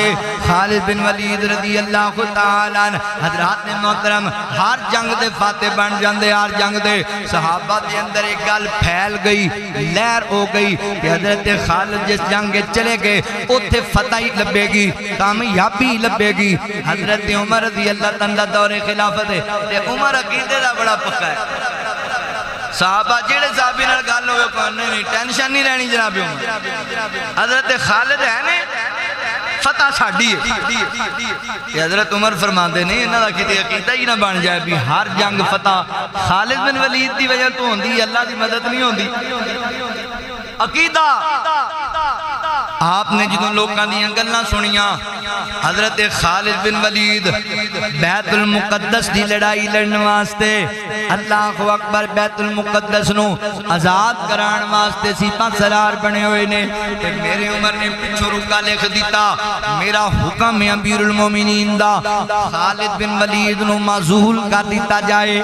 خالد بن ولید رضی اللہ تعالیٰ حضرات نے محترم ہر جنگ دے فاتح بن جاندے ہر جنگ دے صحابہ دے اندر ایک گل پھیل گئی لہر ہو گئی کہ حضرت خالد جس جنگ چلے گئے اتھے فتح ہی لبے گی کامیابی لبے گی حضرت عمر رضی اللہ تعالیٰ دور خلافت ہے تے عمر عقیدے دا بڑا پکا ہے صحابہ جیڑے صحابی نال گل ہوئے کہنے نہیں ٹینشن نہیں رہنی جناب عمر حضرت خالد ہے نے فتح ساڑی ہے حضرت عمر فرماندے نے انہاں دا کتے عقیدہ ہی نہ بن جائے بھی ہر جنگ فتح خالد بن ولید دی وجہ تو ہوندی اللہ دی مدد نہیں ہوندی عقیدہ آپ نے جدوں لوکاں دیاں گلاں سنیاں حضرت خالد بن ولید بیت المقدس دی لڑائی لڑن واسطے اللہ اکبر بیت المقدس نو آزاد کران واسطے سپاہ سالار بنے ہوئے نے میرے عمر نے پچھو رکا لکھ دیتا میرا حکم امیر المومنین دا خالد بن ولید نو معزول کر دیتا جائے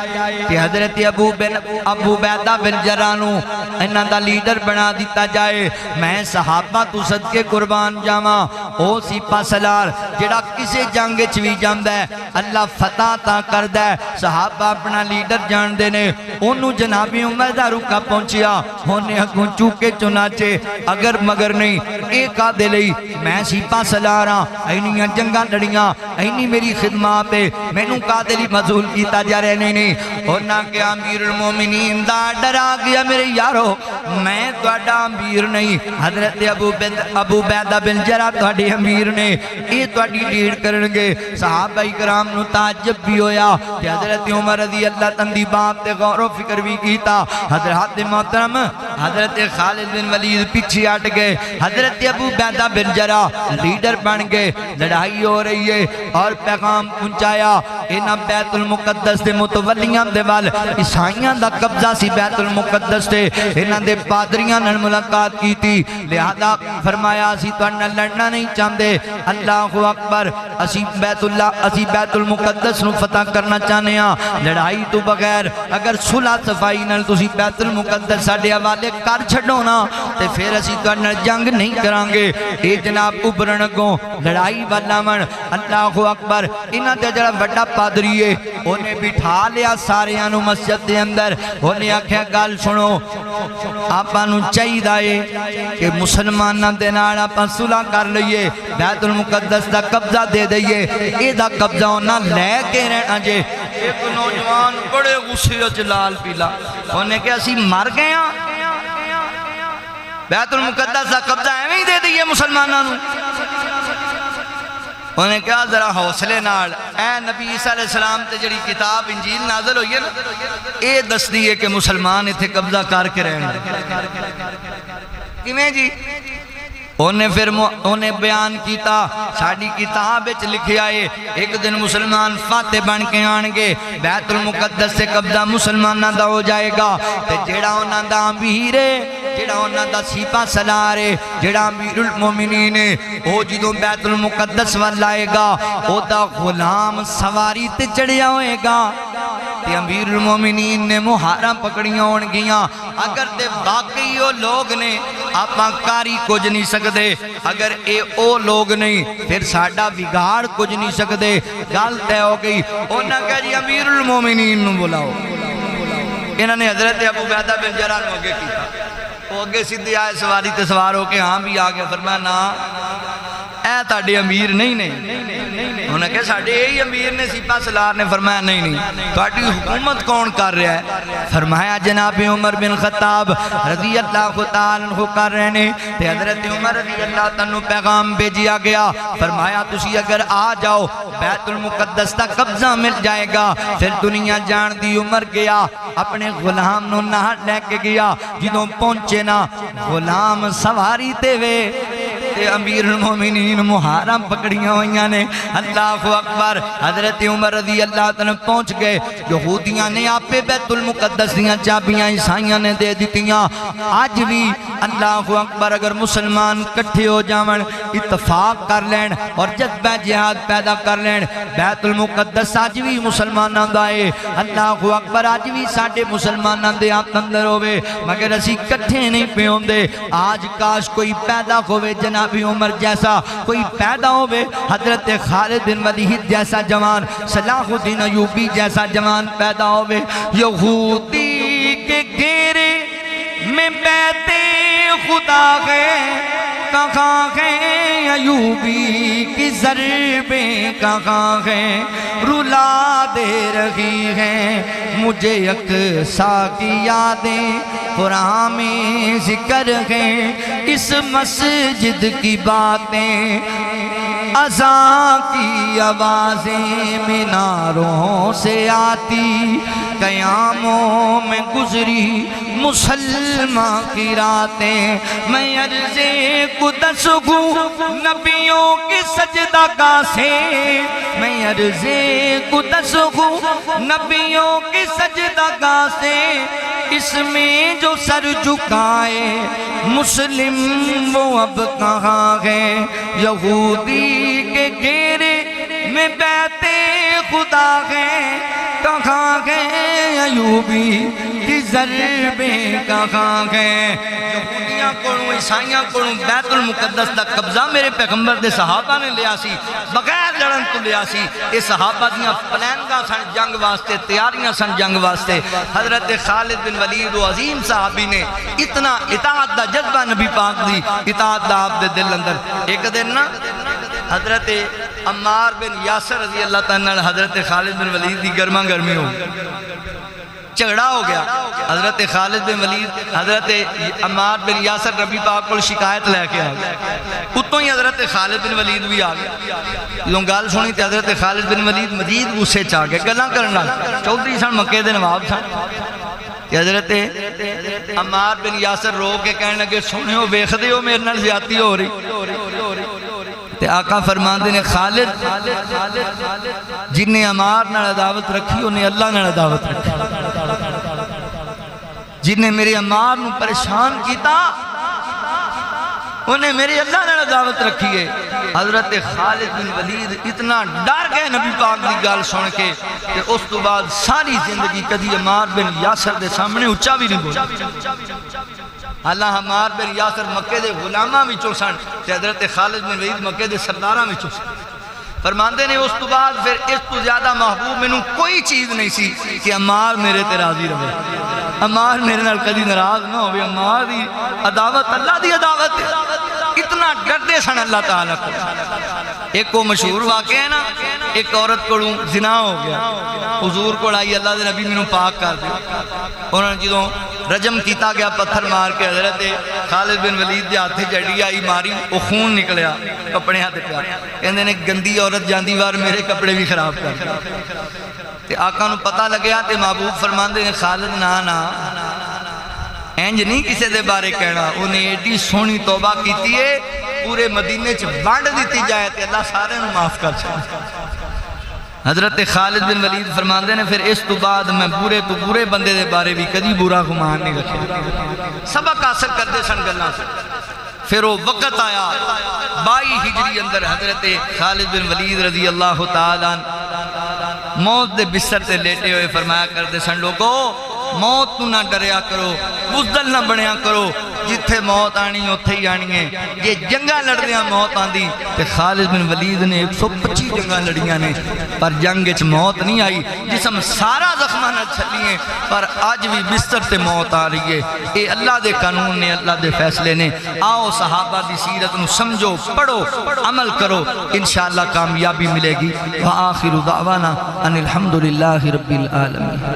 کہ حضرت ابو بیدہ بن جراح نو انہاں دا لیڈر بنا دیتا جائے میں صحابہ تو صدقے قربان جاواں او سپاہ سالار جڑا کسے جنگ وچ وی جاندا ہے اللہ فتح تا کردا ہے صحابہ اپنا لیڈر جان دے نے اونوں جناب عمر دا رکا پہنچیا ہونے اگوں چوکے چنانچے اگر مگر نہیں اے کا دے لئی میں سپاہ سالار ہاں اینیاں جنگاں لڑیاں اینی میری خدمات ہے مینوں کا دے لئی معزول کیتا جا رہا نہیں اور نہ کہ امیر المومنین دا ڈرا گیا میرے یارو میں تہاڈا امیر نہیں حضرت ابو بیدہ بن جراح تہاڈے امیر نے اے تہاڈی لیڈ کرن گے صحابہ کرام نو تعجب بھی ہویا کہ حضرت عمر رضی اللہ تعالیٰ دی بات تے غور و فکر بھی کیتا حضرت محترم حضرت خالد بن ولید پیچھے ہٹ گئے حضرت ابو بیدہ بن جراح لیڈر بن گئے لڑائی ہو رہی ہے اور پیغام پہنچایا انہاں بیت المقدس دے متولیاں دے وال عیسائیاں دا قبضہ سی بیت المقدس تے انہاں دے پادریاں نال ملاقات کی تھی لہذا فرمایا اسی تہاڈے نال لڑنا نہیں چاہندے اللہ اکبر اسی بیت المقدس نو فتح کرنا چاہنے ہاں لڑائی تو بغیر اگر صلح صفائی نال تسی بیت المقدس ساڈے حوالے کر چھڈو نا تے پھر اسی تہاڈے نال جنگ نہیں کران گے اے جناب ابھرن اگوں لڑائی والا من اللہ اکبر انہاں تے جڑا بڑا پادری ہے اونے بٹھا لیا ساریاں نو مسجد دے اندر اونے آکھیا گل سنو آپاں نو چاہیے کہ مسلماناں دے نال آپاں صلح کر لئیے بیت المقدس دا قبضہ دے دئیے اے دا قبضہ انہاں لے کے رہنا جے ایک نوجوان بڑے غصے وچ لال پیلا انہیں کہ اسی مر گئے ہاں بیت المقدس دا قبضہ ایویں ہی دے دئیے مسلماناں نو انہیں کہا ذرا حوصلے نال اے نبی عیسیٰ علیہ السلام تے جڑی کتاب انجیل نازل ہوئی ہے نا اے دس دیئے کہ مسلمان اتھے قبضہ کر کے رہنے کیویں جی انہیں بیان کیتا ساڑی کتاب وچ لکھیا ہے ایک دن مسلمان فاتح بن کے آنگے بیت المقدس سے قبضہ مسلمانہ دا ہو جائے گا تے جیڑا انہاں دا امیر ہے جیڑا انہاں دا سپاہ سالار ہے جیڑا امیر المومنین ہے وہ جدوں بیت المقدس وال آئے گا او دا غلام سواری تے چڑھیا ہوئے گا تے امیر المومنین نے مہاراں پکڑیاں ہون گیاں اگر تے واقعی وہ لوگ نے آپاں کاری کچھ نہیں سکتے اگر اے او لوگ نہیں پھر ساڑا بگاڑ کچھ نہیں سکتے گل تے ہو گئی انہاں کہا جی امیر المومنین نو بلاؤ انہاں نے حضرت ابو بیدہ بن جراح نو آگے کیتا وہ آگے سیدھی آئے سواری تے سوار ہو کے ہاں بھی آگے فرمایا نا اے تاڑے امیر نہیں نے انہوں نے کہا ساڑے یہی امیر نے سپاہ سالار نے فرمایا نہیں تاڑی حکومت کون کر رہا ہے فرمایا جناب عمر بن خطاب رضی اللہ تعالیٰ عنہ کر رہے نے تے حضرت عمر رضی اللہ تعالیٰ پیغام بھیجیا گیا فرمایا تسی اگر آ جاؤ بیت المقدس تا قبضہ مل جائے گا پھر دنیا جان دی عمر گیا اپنے غلام نو نہر لے کے گیا جدوں پہنچے نا غلام سواری تے وے امیر المومنین مہاراں پکڑیاں ہوئیاں نے اللہ اکبر حضرت عمر رضی اللہ تعالیٰ پہنچ گئے یہودیاں نے آپے بیت المقدس دیاں چابیاں عیسائیاں نے دے دیتیاں آج بھی اللہ اکبر اگر مسلمان کٹھے ہو جاون اتفاق کر لین اور جذبہ جہاد پیدا کر لین بیت المقدس آج بھی مسلماناں دائے اللہ اکبر آج بھی ساڑھے مسلماناں دے آپ اندر ہوئے مگر اسی کٹھے نہیں پہ ہوں دے آج کاش کوئی پیدا ہوئے جناب عمر جیسا کوئی پیدا ہوئے حضرت خالد بن ولید جیسا جوان صلاح الدین ایوبی جیسا جوان پیدا ہوئے یہودی کے گھیرے میں بیت خدا گئے کہاں گئے ایوبی کی ضربیں کہاں گئے رلا دے رہی ہیں مجھے یکساں کی یادیں قرآن میں ذکر ہیں اس مسجد کی باتیں اذان کی آوازیں میناروں سے آتی، قیاموں میں گزری مسلمان کی راتیں، میں عرض قدس ہوں نبیوں کی سجدہ گاہ سے، میں عرض قدس ہوں نبیوں کی سجدہ گاہ سے، اس میں جو سر جھکائے مسلم وہ اب کہاں گئے، یہودی کے گھیرے میں بیت خدا گئے، کہاں گئے ایوبی کی ضربیں کہاں گئے۔ یہودیاں کوڑوں عیسائیاں کوڑوں بیت المقدس دا قبضہ میرے پیغمبر دے صحابہ نے لیا سی، بغیر لڑن تو لیا سی۔ یہ صحابہ دیاں پلانگاں سن جنگ واسطے، تیاریاں سن جنگ واسطے۔ حضرت خالد بن ولید و عظیم صحابی نے اتنا اطاعت دا جذبہ نبی پاک دی اطاعت دا آپ دے دل اندر۔ ایک دن نا حضرت عمار بن یاسر رضی اللہ تعالیٰ حضرت خالد بن ولید دی گرما گرمی ہو جھگڑا ہو گیا۔ حضرت خالد بن ولید حضرت عمار بن یاسر نبی پاک کو شکایت لے کے آ گیا، اتوں ہی حضرت خالد بن ولید بھی آ گیا۔ جدوں گل سنی تے حضرت خالد بن ولید مزید غصے چ آ گئے، گلاں کرن لگ پئے۔ چودھری سن، مکے دے نواب سن۔ حضرت عمار بن یاسر رو کے کہنے لگے، سنیو ویکھدے ہو میرے نال زیادتی ہو رہی۔ تے آقا فرماندے نے خالد جن نے عمار نال عداوت رکھی انہیں اللہ نال عداوت رکھی، جن نے میرے عمار نو پریشان کیتا انہیں میرے اللہ نے عداوت رکھی ہے۔ حضرت خالد بن ولید اتنا ڈر گئے نبی پاک دی گل سن کے کہ اس تو بعد ساری زندگی کدی عمار بن یاسر دے سامنے اچھا بھی نہیں بولا۔ اللہ عمار بن یاسر مکے دے غلاماں وچوں سن تے حضرت خالد بن ولید مکے دے سرداراں وچوں سن۔ فرماندے نے اس تو بعد پھر اس تو زیادہ محبوب میں کوئی چیز نہیں سی کہ عمار میرے تے راضی رہے، عمار میرے نال کدی ناراض نہ ہوئے۔ عمار دی عداوت اللہ دی عداوت ہے، اتنا ڈردے سن اللہ تعالیٰ کو۔ ایک وہ مشہور واقعہ ہے نا، ایک عورت کو زنا ہو گیا، حضور کو آئی اللہ دے نبی میں پاک کر دیا۔ انہوں نے جدوں رجم کیتا گیا پتھر مار کے، حضرت خالد بن ولید دے ہاتھ جڑی آئی ماری، وہ خون نکلیا کپڑے ہاتھ پیا، کہندے نے گندی عورت جاندی وار میرے کپڑے بھی خراب کر تے آقا نو پتہ لگیا تے محبوب فرماندے نے خالد نا اینج نہیں کسے دے بارے کہنا، انہیں ایڈی سونی توبہ کیتی ہے پورے مدینے چ بانڈ دیتی جائے تے اللہ سارے نو معاف کر چھڑے۔ حضرت خالد بن ولید فرماندے نے پھر اس تو بعد میں برے تو برے بندے دے بارے بھی کدی برا گمان نہیں رکھا، سبق حاصل کرتے سن گلاں سے۔ پھر وہ وقت آیا 22 ہجری اندر حضرت خالد بن ولید رضی اللہ تعالیٰ موت دے بستر تے لیٹے ہوئے فرمایا کرتے سن، لوگو موت تو نہ ڈریا کرو، بزدل نہ بنیا کرو، جتھے موت آنی اتھے ہی آنی ہے۔ یہ جنگاں لڑدیاں موت آندی تے خالد بن ولید نے 125 جنگاں لڑیاں نے پر جنگ اچ موت نہیں آئی، جسم سارا زخمہ نہ چھلی ہیں پر آج بھی بستر تے موت آ رہی ہے۔ اے اللہ دے قانون نے، اللہ دے فیصلے نے۔ آؤ صحابہ دی سیرت نو سمجھو، پڑھو، عمل کرو، انشاءاللہ کامیابی ملے گی۔ وآخر دعوانا ان الحمدللہ رب العالمین۔